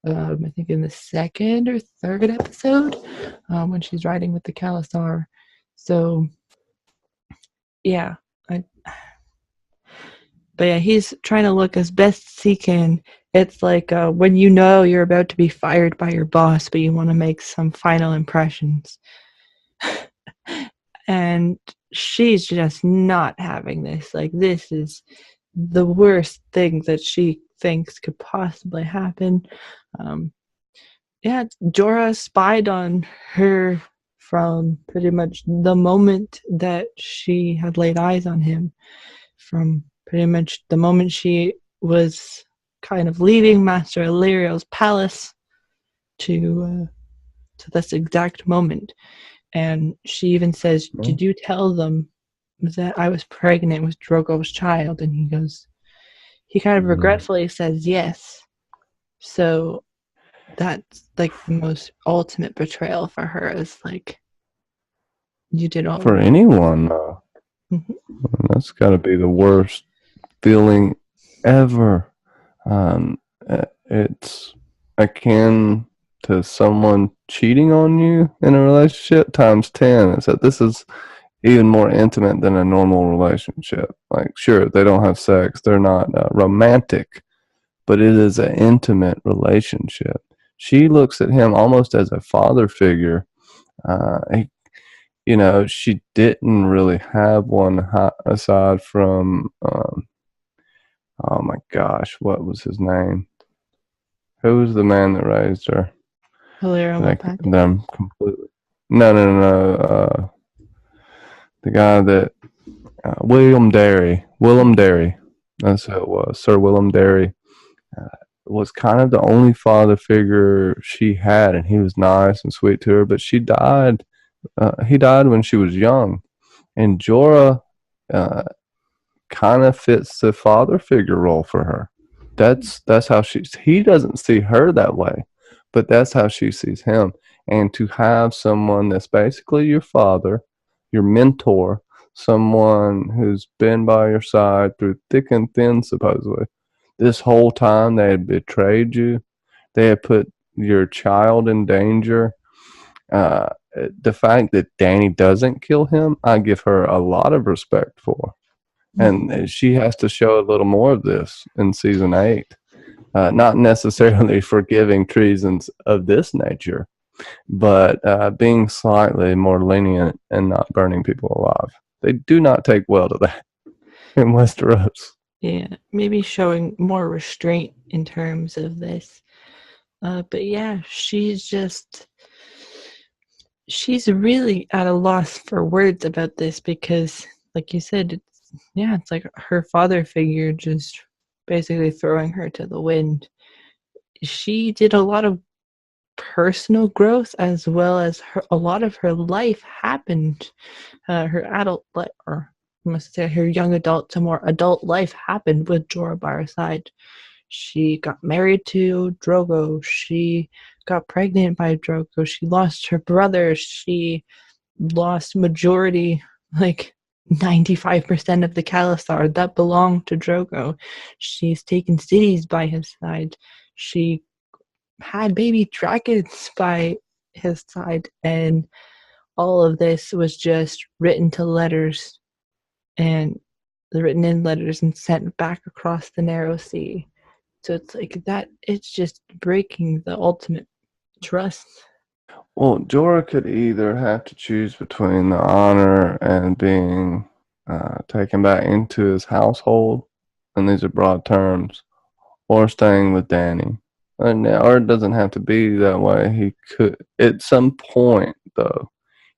I think in the second or third episode, when she's riding with the Khalasar. So, yeah. But yeah, he's trying to look as best as he can. It's like when you know you're about to be fired by your boss, but you want to make some final impressions. And she's just not having this. Like, this is the worst thing that she thinks could possibly happen. Jorah spied on her from pretty much the moment that she had laid eyes on him. From pretty much the moment she was kind of leaving Master Illyrio's palace to this exact moment. And she even says, "Did you tell them that I was pregnant with Drogo's child?" And he kind of regretfully says yes. So that's like the most ultimate betrayal for her, is like, you did all for anyone. Mhm. That's got to be the worst feeling ever. It's akin to someone cheating on you in a relationship times 10. It's that this is even more intimate than a normal relationship. Like, sure, they don't have sex, they're not romantic, but it is an intimate relationship. She looks at him almost as a father figure. She didn't really have one aside from, oh my gosh, what was his name? Who was the man that raised her? Them completely. No. The guy that William Derry. That's who it was. Sir William Derry was kind of the only father figure she had, and he was nice and sweet to her. But she died. He died when she was young, and Jorah kind of fits the father figure role for her. That's how he doesn't see her that way, but that's how she sees him. And to have someone that's basically your father, your mentor, someone who's been by your side through thick and thin, supposedly, this whole time they had betrayed you, they had put your child in danger. The fact that Dany doesn't kill him, I give her a lot of respect for. And she has to show a little more of this in season 8. Not necessarily forgiving treasons of this nature, but being slightly more lenient and not burning people alive. They do not take well to that in Westeros. Yeah, maybe showing more restraint in terms of this. But yeah, she's really at a loss for words about this, because, like you said, it's like her father figure just basically throwing her to the wind. She did a lot of personal growth, as well as a lot of her life happened. Her adult life, or I must say her young adult to more adult life, happened with Jorah by her side. She got married to Drogo. She got pregnant by Drogo. She lost her brother. She lost majority, like, 95% of the Khalasar that belonged to Drogo. She's taken cities by his side. She had baby dragons by his side, and all of this was just written to letters and written in letters and sent back across the narrow sea. So it's like that, it's just breaking the ultimate trust. Well, Jorah could either have to choose between the honor and being taken back into his household, and these are broad terms, or staying with Dany. Or it doesn't have to be that way. He could, at some point, though,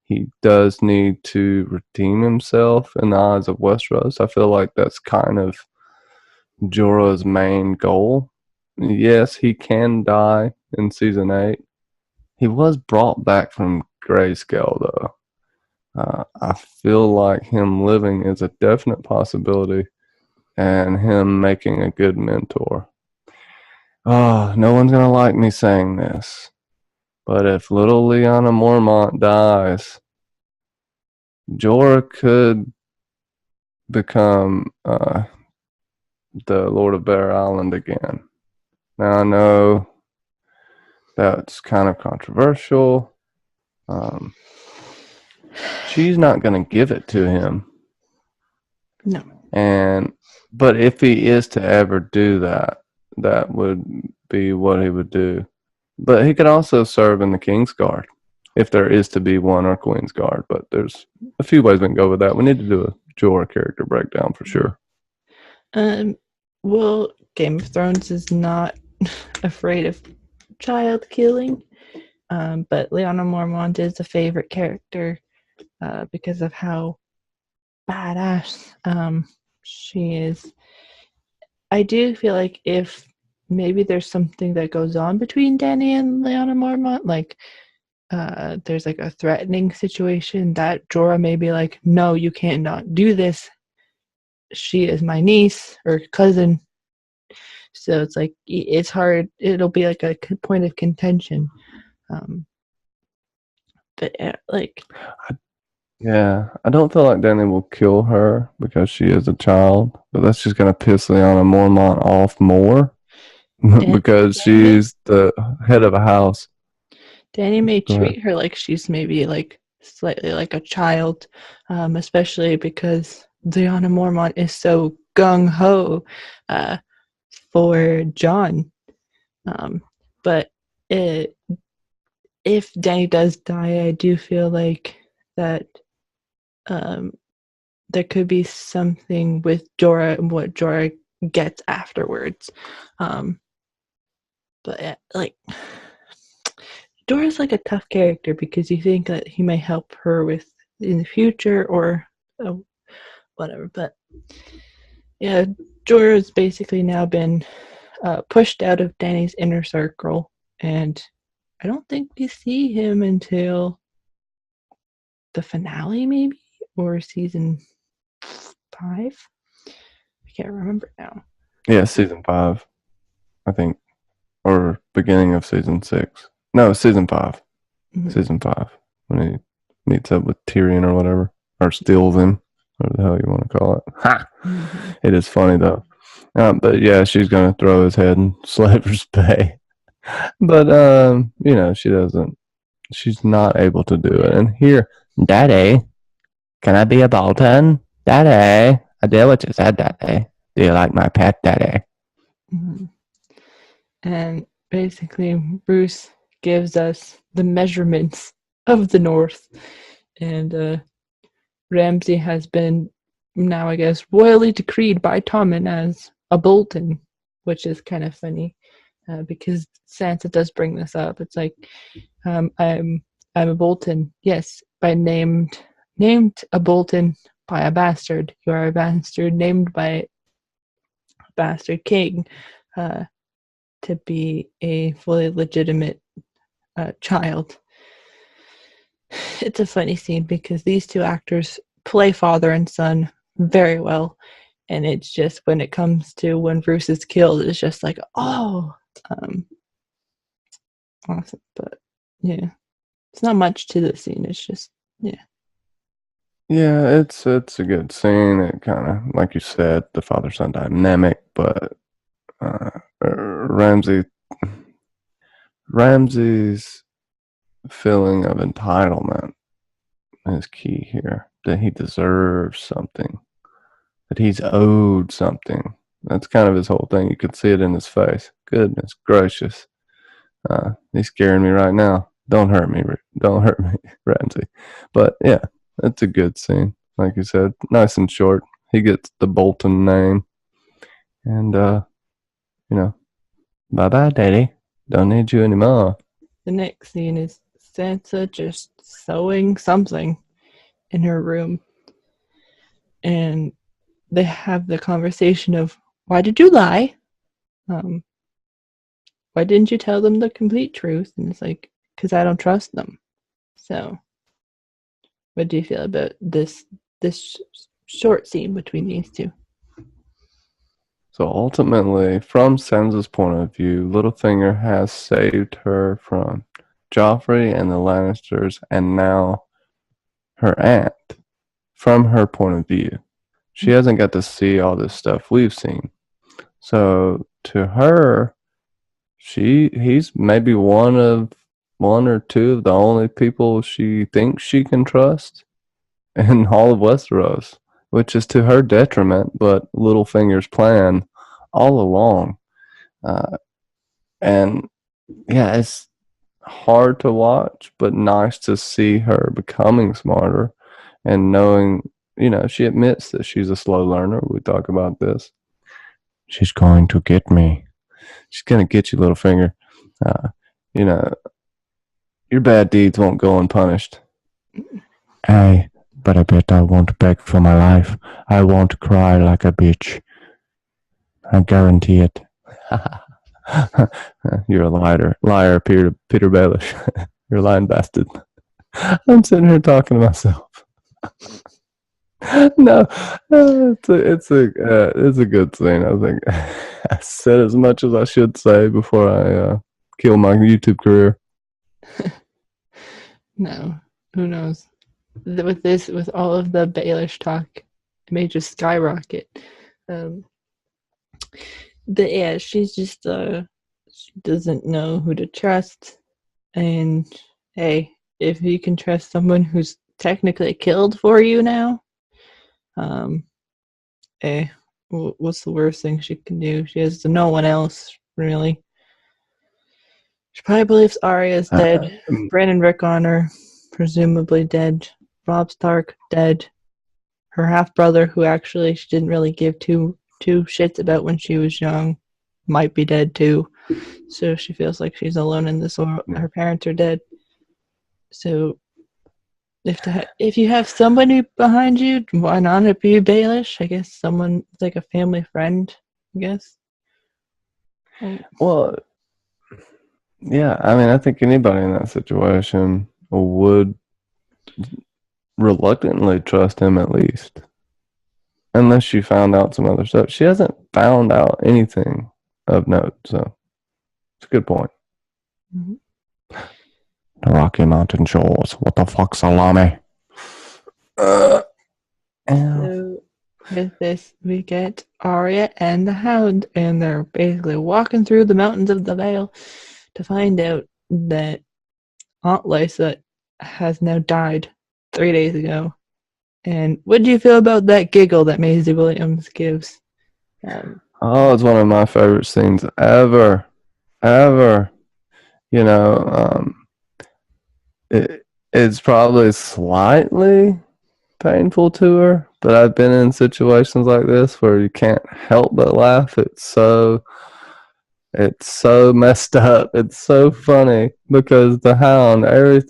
he does need to redeem himself in the eyes of Westeros. I feel like that's kind of Jorah's main goal. Yes, he can die in season 8. He was brought back from grayscale, though. I feel like him living is a definite possibility, and him making a good mentor. Oh, no one's gonna like me saying this, but if little Lyanna Mormont dies, Jorah could become the Lord of Bear Island again. Now I know that's kind of controversial. She's not going to give it to him. No. But if he is to ever do that, that would be what he would do. But he could also serve in the King's Guard, if there is to be one, or Queen's Guard. But there's a few ways we can go with that. We need to do a Jorah character breakdown for sure. Well, Game of Thrones is not afraid of child killing, but Lyanna Mormont is a favorite character because of how badass she is. I do feel like if maybe there's something that goes on between Dany and Lyanna Mormont, like there's like a threatening situation, that Jorah may be like, no, you can't not do this. She is my niece or cousin. So it's like, it's hard. It'll be like a point of contention. But like, yeah, I don't feel like Dany will kill her because she is a child, but that's just going to piss Lyanna Mormont off more because she's the head of a house. Dany may treat her like she's maybe like slightly like a child, especially because Lyanna Mormont is so gung-ho for Jon. But if Dany does die, I do feel like that there could be something with Jorah and what Jorah gets afterwards. But like, Jorah's like a tough character because you think that he may help her with in the future or whatever. But yeah, Jorah's basically now been pushed out of Dany's inner circle, and I don't think we see him until the finale, maybe, or season 5. I can't remember now. Yeah, season 5, I think, or beginning of season 6. No, season 5. Mm-hmm. Season 5, when he meets up with Tyrion or whatever, or steals him, whatever the hell you want to call it. Ha! Mm-hmm. It is funny though. But yeah, she's gonna throw his head in Slaver's Bay. But you know, she doesn't. She's not able to do it. And here, Daddy, can I be a Bolton? Daddy, I did what you said, Daddy. Do you like my pet, Daddy? Mm-hmm. And basically, Bruce gives us the measurements of the North, and Ramsay has been now, I guess, royally decreed by Tommen as a Bolton, which is kind of funny because Sansa does bring this up. It's like, I'm a Bolton, yes, by named a Bolton by a bastard. You are a bastard named by a bastard king to be a fully legitimate child. It's a funny scene because these two actors play father and son very well, and it's just when it comes to when Bruce is killed, it's just like, oh, awesome. But yeah, it's not much to the scene. It's just, yeah. Yeah, it's a good scene. It kind of, like you said, the father-son dynamic, but uh, Ramsey's feeling of entitlement is key here. That he deserves something, that he's owed something. That's kind of his whole thing. You can see it in his face. Goodness gracious. He's scaring me right now. Don't hurt me. Don't hurt me, Ramsey. But yeah, it's a good scene. Like you said, nice and short. He gets the Bolton name. And, bye bye, Daddy. Don't need you anymore. The next scene is Sansa just sewing something in her room. And they have the conversation of, why did you lie? Why didn't you tell them the complete truth? And it's like, because I don't trust them. So, what do you feel about this short scene between these two? So ultimately, from Sansa's point of view, Littlefinger has saved her from Joffrey and the Lannisters, and now her aunt. From her point of view, she hasn't got to see all this stuff we've seen. So to her, he's maybe one or two of the only people she thinks she can trust in all of Westeros, which is to her detriment, but Littlefinger's plan all along. And yeah, it's hard to watch, but nice to see her becoming smarter and knowing, she admits that she's a slow learner. We talk about this. She's going to get me. She's going to get you, Littlefinger. Your bad deeds won't go unpunished. Aye, but I bet I won't beg for my life. I won't cry like a bitch. I guarantee it. You're a liar, Peter Baelish. You're a lying bastard. I'm sitting here talking to myself. No, it's a good scene. I think I said as much as I should say before I kill my YouTube career. No, who knows? With all of the Baelish talk, it may just skyrocket. But yeah, she's just she doesn't know who to trust. And hey, if you can trust someone who's technically killed for you now, hey, what's the worst thing she can do? She has no one else really. She probably believes Arya's dead. Bran and Rickon are presumably dead. Robb Stark dead. Her half brother, who actually she didn't really give two shits about when she was young, might be dead too. So she feels like she's alone in this world. Her parents are dead. So if you have somebody behind you, why not it be Baelish? I guess someone like a family friend, I guess. Well, yeah, I mean, I think anybody in that situation would reluctantly trust him at least. Unless she found out some other stuff. She hasn't found out anything of note, so it's a good point. Mm-hmm. The Rocky Mountain Shores. What the fuck, salami? So with this, we get Arya and the Hound, and they're basically walking through the mountains of the Vale to find out that Aunt Lysa has now died 3 days ago. And what do you feel about that giggle that Maisie Williams gives? It's one of my favorite scenes ever. It's probably slightly painful to her, but I've been in situations like this where you can't help but laugh. It's so messed up. It's so funny because the Hound, every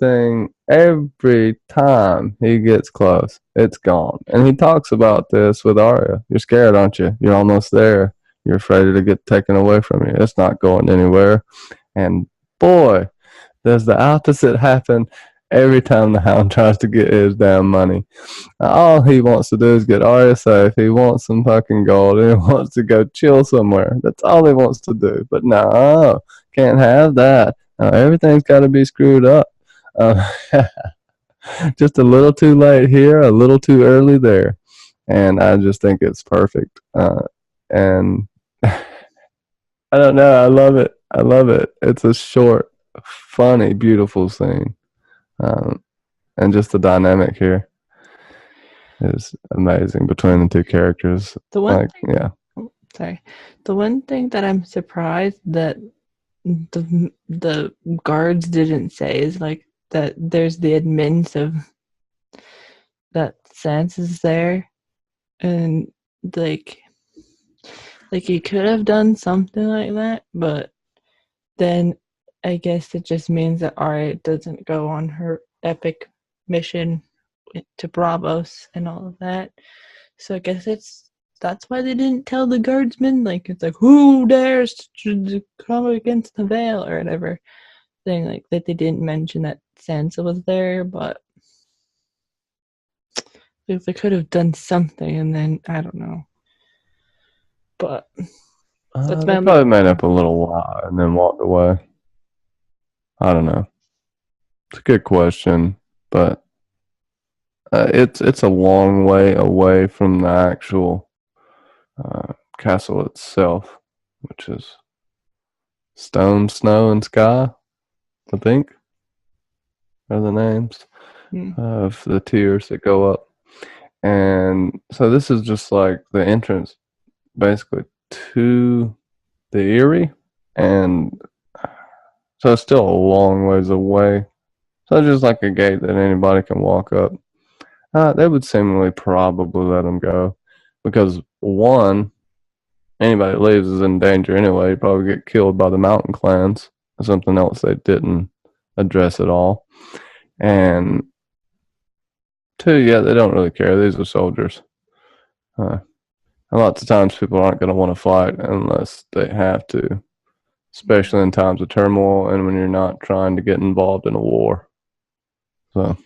time he gets close, it's gone. And he talks about this with Arya. You're scared, aren't you? You're almost there. You're afraid to get taken away from you. It's not going anywhere. And boy, does the opposite happen every time the Hound tries to get his damn money. All he wants to do is get Arya safe. He wants some fucking gold and he wants to go chill somewhere. That's all he wants to do. But no, can't have that. Everything's got to be screwed up. just a little too late here, a little too early there, and I just think it's perfect. And I don't know, I love it. I love it. It's a short, funny, beautiful scene, and just the dynamic here is amazing between the two characters. The one thing, Yeah. sorry, the one thing that I'm surprised that the guards didn't say is like that there's the admins of that Sansa is there, and like he could have done something like that, but then I guess it just means that Arya doesn't go on her epic mission to Bravos and all of that. So I guess that's why they didn't tell the guardsmen. Like, it's like, who dares to come against the veil or whatever thing, like that they didn't mention that Sansa was there, but they could have done something, and then I don't know. But that's They probably made up a little while and then walked away. I don't know. It's a good question, but it's a long way away from the actual castle itself, which is stone, snow, and sky, I think, are the names of the tiers that go up. And so this is just like the entrance, basically, to the Eyrie, and so it's still a long ways away. So it's just like a gate that anybody can walk up. They would seemingly probably let them go because, one, anybody that leaves is in danger anyway. You'd probably get killed by the mountain clans or something else they didn't address at all. And two, yeah, they don't really care. These are soldiers. And lots of times people aren't going to want to fight unless they have to, especially in times of turmoil and when you're not trying to get involved in a war. So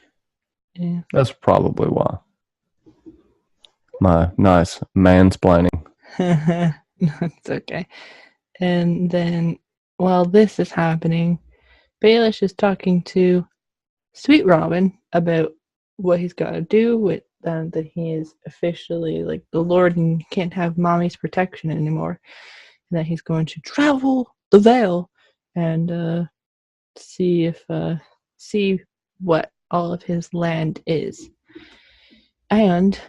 yeah, that's probably why. My nice mansplaining. It's okay. And then while this is happening, Baelish is talking to Sweet Robin about what he's got to do with that he is officially like the Lord and can't have mommy's protection anymore, and that he's going to travel the Vale and see what all of his land is. And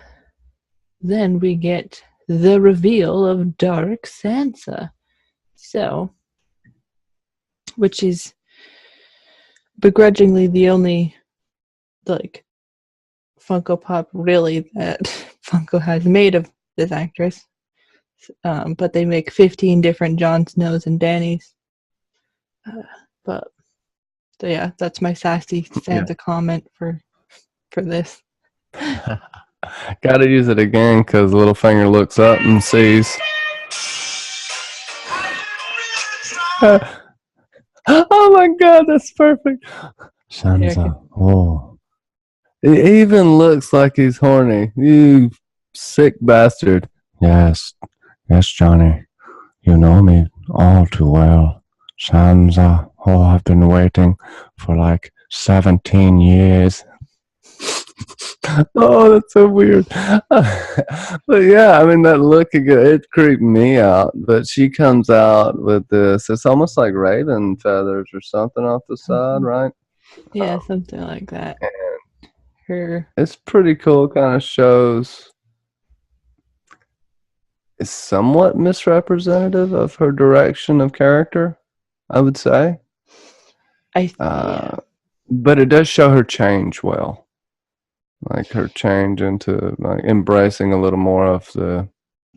then we get the reveal of Dark Sansa. So, which is begrudgingly the only like Funko Pop really that Funko has made of this actress. But they make 15 different Jon Snows and Dannys. But so yeah, that's my sassy Sansa comment for this. Gotta use it again because Littlefinger looks up and sees. Oh my god, that's perfect. Sansa, oh. He even looks like he's horny. You sick bastard. Yes, Johnny. You know me all too well. Sansa, oh, I've been waiting for like 17 years. Oh, that's so weird. But yeah, I mean, that look, it creeped me out. But she comes out with this. It's almost like raven feathers or something off the side, right? Yeah, something like that. It's pretty cool. Kind of shows. It's somewhat misrepresentative of her direction of character, I would say. But it does show her change well. Like her change into like embracing a little more of the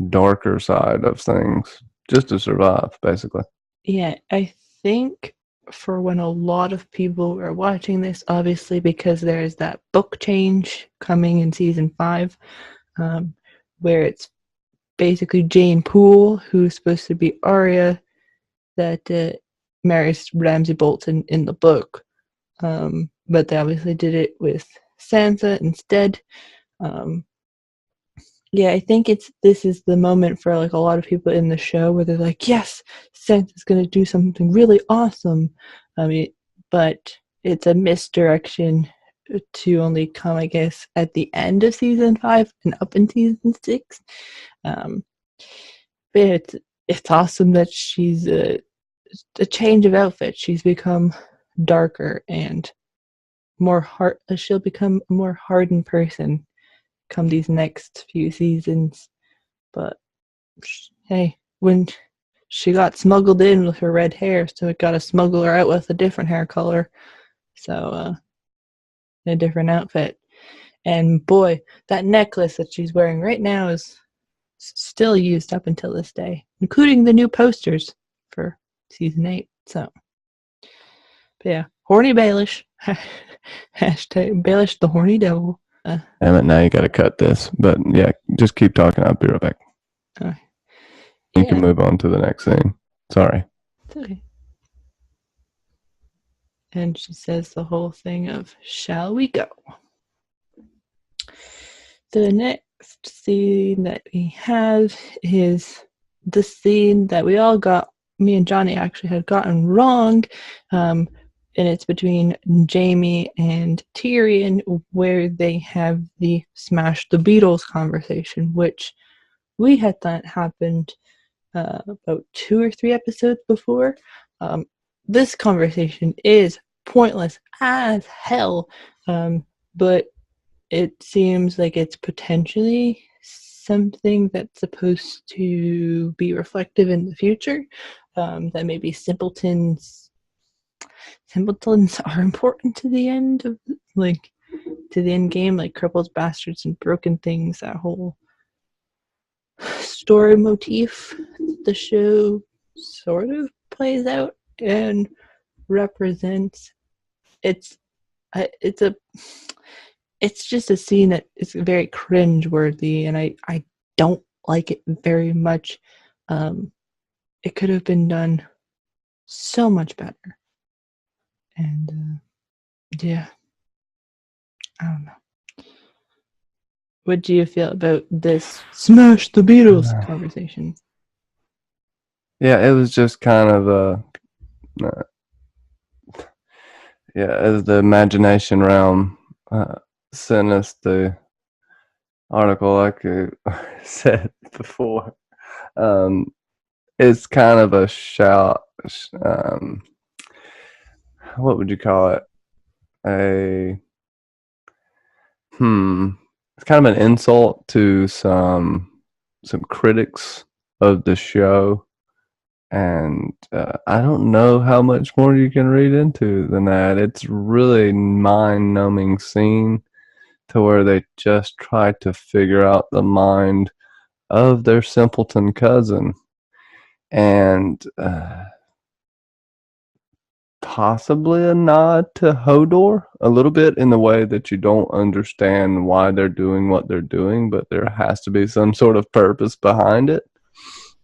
darker side of things just to survive, basically. Yeah, I think for when a lot of people are watching this, obviously because there's that book change coming in season 5, where it's basically Jane Poole, who's supposed to be Arya, that marries Ramsay Bolton in the book. But they obviously did it with Sansa instead. Yeah, I think this is the moment for like a lot of people in the show where they're like, yes, Sansa's going to do something really awesome. I mean, but it's a misdirection to only come, I guess, at the end of season 5 and up in season 6. Um, but it's awesome that she's a change of outfit. She's become darker and more hard. She'll become a more hardened person come these next few seasons. But hey, when she got smuggled in with her red hair, so it got to smuggle her out with a different hair color. So, a different outfit. And boy, that necklace that she's wearing right now is still used up until this day, including the new posters for season 8. So, but yeah, horny Baelish. Hashtag Baelish the horny devil. Damn it, now you gotta cut this. But yeah, just keep talking. I'll be right back. You can move on to the next scene. Sorry. It's okay. And she says the whole thing of, shall we go? The next scene that we have is the scene that we all got, me and Johnny actually had gotten wrong, and it's between Jaime and Tyrion, where they have the Smash the Beatles conversation, which we had thought happened about 2 or 3 episodes before. This conversation is pointless as hell, but it seems like it's potentially something that's supposed to be reflective in the future, that maybe simpletons are important to the end of, like, to the end game, like cripples, bastards, and broken things, that whole story motif the show sort of plays out and represents. It's just a scene that is very cringe-worthy, and I don't like it very much. It could have been done so much better. And yeah, I don't know. What do you feel about this Smash the Beatles conversation? Yeah, it was just kind of as the imagination realm sent us the article, like I said before. It's kind of a shout. What would you call it? It's kind of an insult to some critics of the show, and I don't know how much more you can read into than that. It's really mind-numbing scene to where they just try to figure out the mind of their simpleton cousin, and possibly a nod to Hodor a little bit, in the way that you don't understand why they're doing what they're doing, but there has to be some sort of purpose behind it.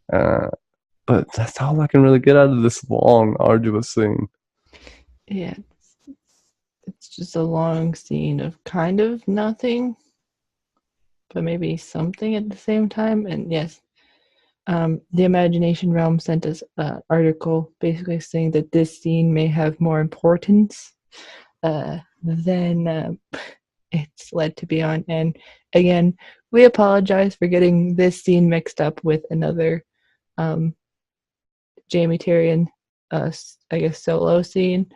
But that's all I can really get out of this long, arduous scene. Yeah, it's just a long scene of kind of nothing, but maybe something at the same time. And yes, the Imagination Realm sent us an article basically saying that this scene may have more importance than it's led to be on. And again, we apologize for getting this scene mixed up with another Jaime Tyrion, I guess, solo scene.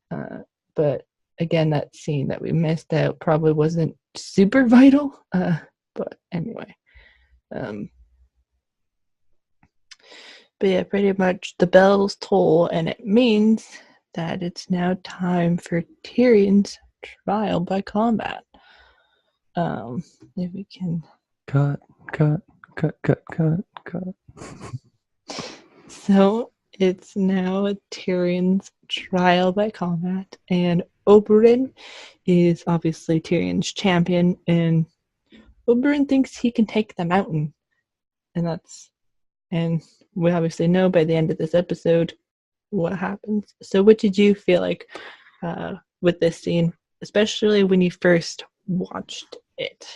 But again, that scene that we missed out probably wasn't super vital. But anyway. But yeah, pretty much the bells toll, and it means that it's now time for Tyrion's trial by combat. If we can cut. So it's now Tyrion's trial by combat, and Oberyn is obviously Tyrion's champion, and Oberyn thinks he can take the mountain, and we obviously know by the end of this episode what happens. So what did you feel like with this scene, especially when you first watched it?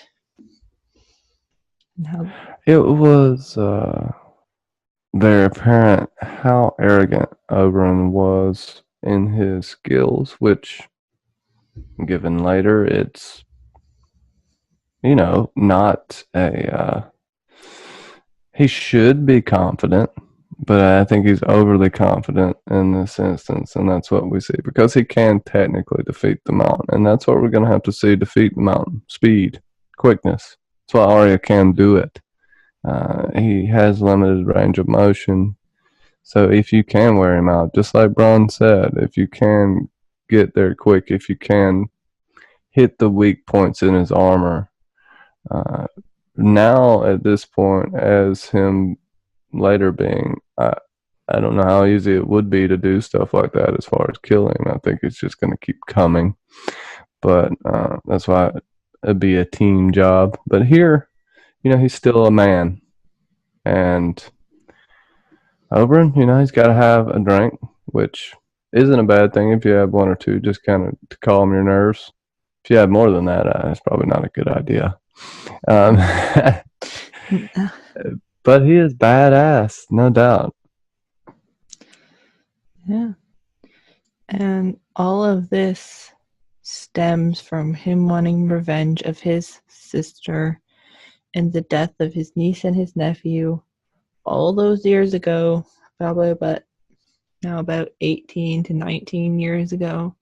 It was very apparent how arrogant Oberyn was in his skills, which given later, it's, not a. He should be confident, but I think he's overly confident in this instance, and that's what we see because he can technically defeat the mountain, and that's what we're going to have to see defeat the mountain: speed, quickness. That's why Arya can do it. He has limited range of motion, so if you can wear him out, just like Bronn said, if you can get there quick, if you can hit the weak points in his armor. Now at this point, as him later being, I don't know how easy it would be to do stuff like that as far as killing. I think it's just going to keep coming, but that's why it'd be a team job. But here, he's still a man, and Oberyn, he's got to have a drink, which isn't a bad thing if you have one or two, just kind of to calm your nerves. If you have more than that, it's probably not a good idea. But he is badass, no doubt. Yeah. And all of this stems from him wanting revenge of his sister and the death of his niece and his nephew all those years ago, probably about 18 to 19 years ago.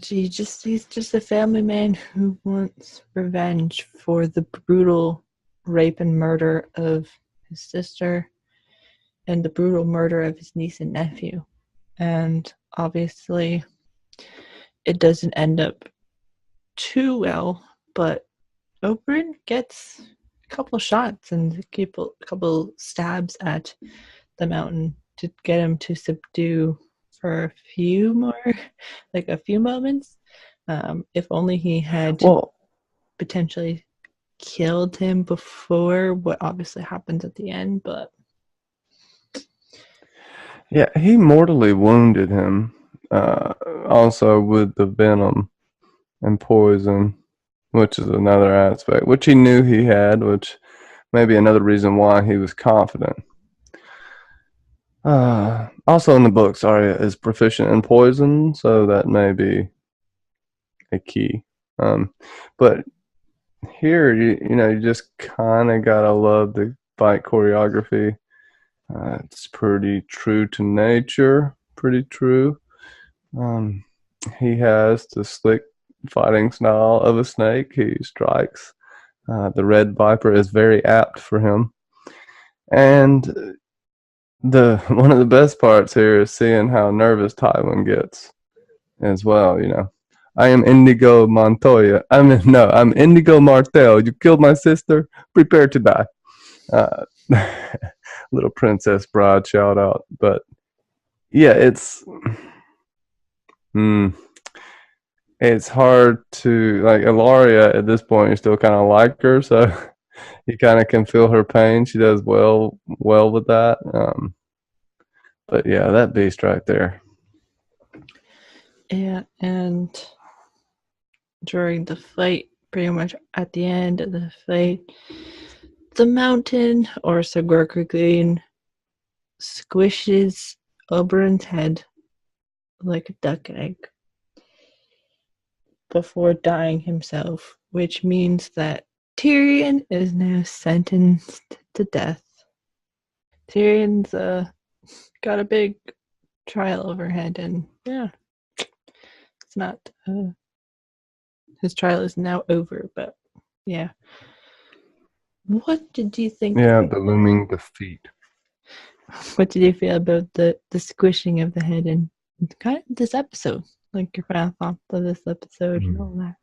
He's just a family man who wants revenge for the brutal rape and murder of his sister and the brutal murder of his niece and nephew. And obviously it doesn't end up too well, but Oberyn gets a couple shots and a couple stabs at the mountain to get him to subdue for a few moments. If only he had potentially killed him before what obviously happens at the end, but yeah, he mortally wounded him, also with the venom and poison, which is another aspect, which he knew he had, which may be another reason why he was confident. Also in the books, Arya is proficient in poison, so that may be a key. But here, you just kind of gotta love the fight choreography. It's pretty true to nature, pretty true. He has the slick fighting style of a snake. He strikes. The red viper is very apt for him. And one of the best parts here is seeing how nervous Tywin gets as well. I am Indigo Montoya. I'm Indigo Martell. You killed my sister. Prepare to die. Little Princess Bride shout out. But yeah, it's hard to, like, Ilaria at this point, you still kind of like her, so you kind of can feel her pain. She does well with that. But yeah, that beast right there. yeah, and during the fight, pretty much at the end of the fight, the mountain, or Sagor Green, squishes Oberyn's head like a duck egg before dying himself, which means that Tyrion is now sentenced to death. Tyrion's got a big trial overhead, and yeah, it's not his trial is now over, but yeah. What did you think? Yeah, the looming defeat. What did you feel about the squishing of the head and kind of this episode? Like your final thoughts of this episode and all that?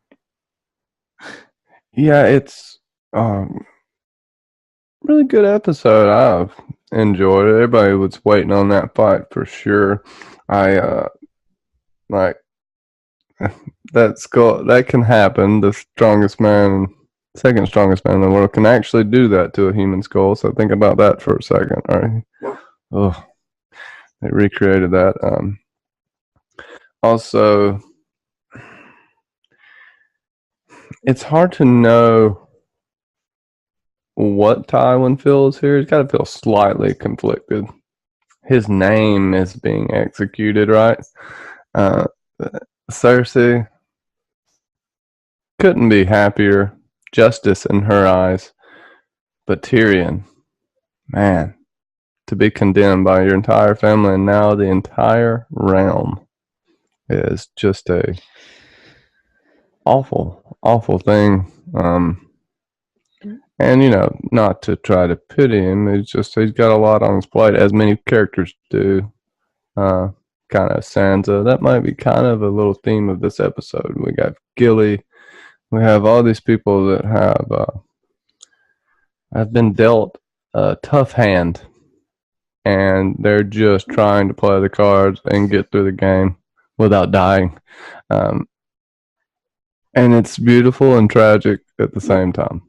Yeah, it's really good episode. I've enjoyed it. Everybody was waiting on that fight for sure. I like that can happen. The second strongest man in the world can actually do that to a human skull. So think about that for a second. All right. Oh, they recreated that. Also, it's hard to know what Tywin feels here. He's got to feel slightly conflicted. his name is being executed, right? Uh, Cersei couldn't be happier. Justice in her eyes. But Tyrion, man, to be condemned by your entire family and now the entire realm is just a awful thing. And not to try to pity him, it's just he's got a lot on his plate, as many characters do. Kind of Sansa. That might be kind of a little theme of this episode. We got Gilly. We have all these people that have been dealt a tough hand, and they're just trying to play the cards and get through the game without dying. And it's beautiful and tragic at the same time.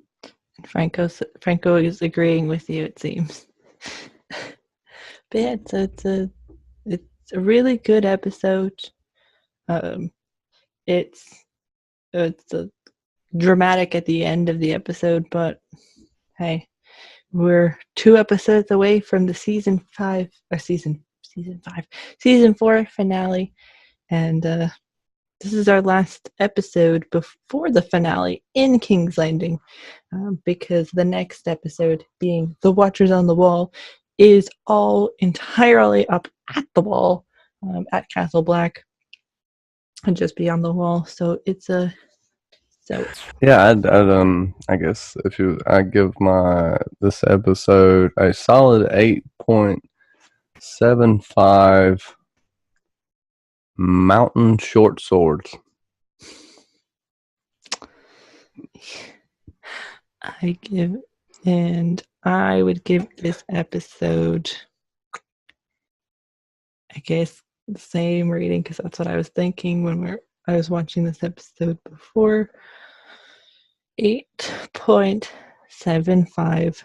Franco is agreeing with you, it seems. But yeah, it's a really good episode. It's a dramatic at the end of the episode, but hey, we're 2 episodes away from the season 4 finale, and this is our last episode before the finale in King's Landing, because the next episode, being The Watchers on the Wall, is all entirely up at the wall, at Castle Black, and just beyond the wall. So it's Yeah, I guess I give this episode a solid 8.75 mountain short swords. I would give this episode, I guess, the same rating, because that's what I was thinking when I was watching this episode before. 8.75.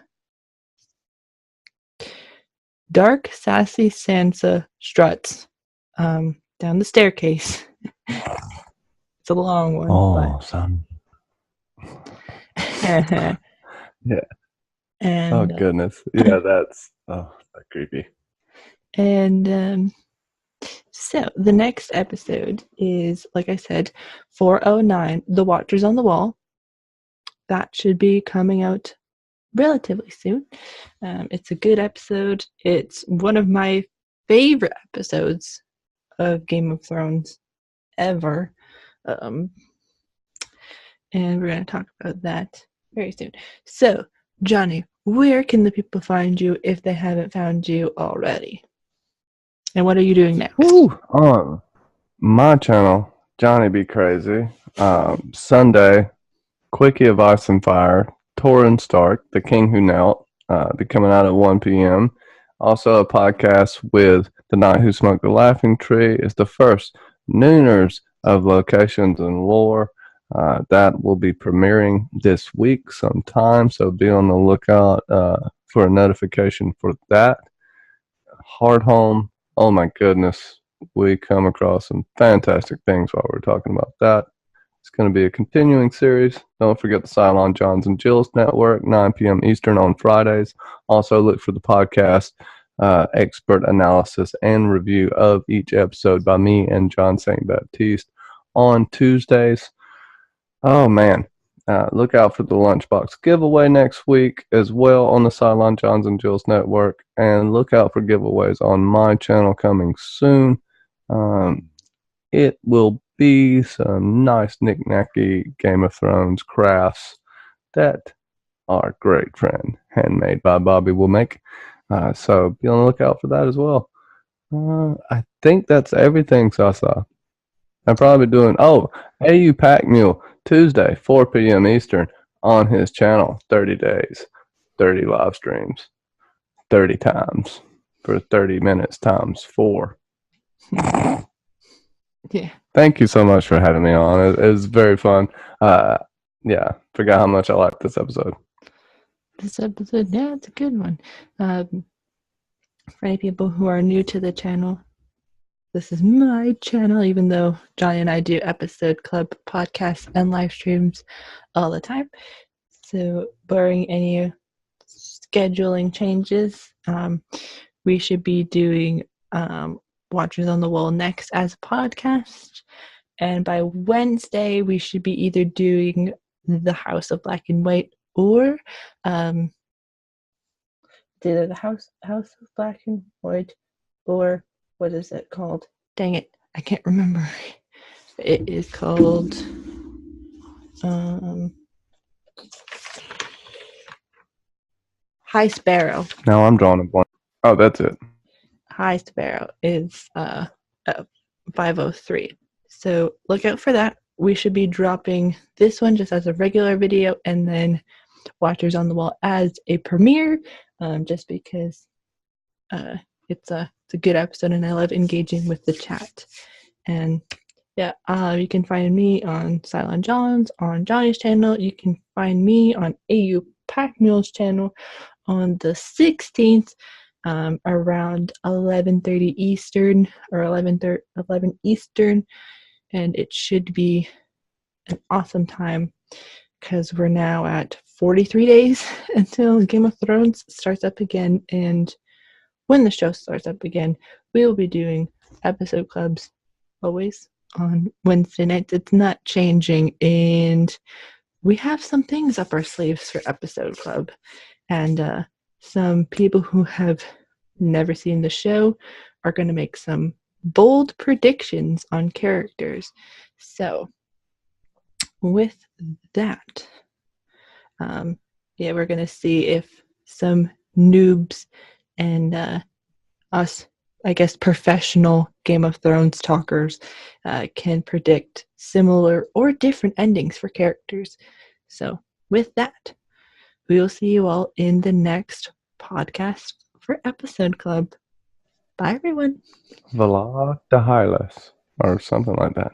Dark, sassy Sansa struts down the staircase. It's a long one. Oh, son. Yeah. And, oh goodness, yeah, that's creepy. And so the next episode is, like I said, 409, The Watchers on the Wall. That should be coming out relatively soon. It's a good episode. It's one of my favorite episodes of Game of Thrones ever. And we're going to talk about that very soon. So, Johnny, where can the people find you if they haven't found you already? And what are you doing next? On my channel, Johnny Be Crazy. Sunday, Quickie of Ice and Fire, Torrhen Stark, The King Who Knelt, be coming out at 1 p.m. Also a podcast with The Knight Who Smoked the Laughing Tree. It's the first Nooners of Locations and Lore. That will be premiering this week sometime, so be on the lookout for a notification for that. Hardhome, oh my goodness, we come across some fantastic things while we're talking about that. It's going to be a continuing series. Don't forget the Cylon Johns and Jills Network, 9 p.m. Eastern on Fridays. Also look for the podcast expert analysis and review of each episode by me and John St. Baptiste on Tuesdays. Oh, man. Look out for the Lunchbox giveaway next week as well on the Cylon Johns and Jills Network. And look out for giveaways on my channel coming soon. It will be some nice knick-knacky Game of Thrones crafts that our great friend, Handmade by Bobby, will make. So be on the lookout for that as well. I think that's everything, Sasa. I'm probably doing, AU Pack Mule, Tuesday, 4 p.m. Eastern on his channel. 30 days, 30 live streams, 30 times for 30 minutes times 4. Yeah. Thank you so much for having me on. It was very fun. Yeah, forgot how much I liked this episode. This episode, yeah, it's a good one. For any people who are new to the channel, this is my channel, even though Johnny and I do episode club podcasts and live streams all the time. So, barring any scheduling changes, we should be doing Watchers on the Wall next as a podcast. And by Wednesday, we should be either doing the House of Black and White or either the House of Black and White or what is it called? Dang it, I can't remember. It is called High Sparrow. Now I'm drawing a blank. Oh, that's it. High Sparrow is 503. So look out for that. We should be dropping this one just as a regular video and then Watchers on the Wall as a premiere, just because it's a good episode and I love engaging with the chat. And yeah, you can find me on Cylon Johns on Johnny's channel. You can find me on AU Pack Mule's channel on the 16th around 11:30 Eastern or 11 Eastern, and it should be an awesome time because we're now at 43 days until Game of Thrones starts up again. And when the show starts up again, we will be doing episode clubs always on Wednesday nights. It's not changing, and we have some things up our sleeves for episode club. And some people who have never seen the show are going to make some bold predictions on characters. So with that, we're going to see if some noobs and us, I guess, professional Game of Thrones talkers can predict similar or different endings for characters. So with that, we will see you all in the next podcast for Episode Club. Bye, everyone. Vala de Hylas, or something like that.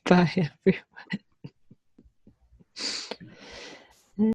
Bye, everyone.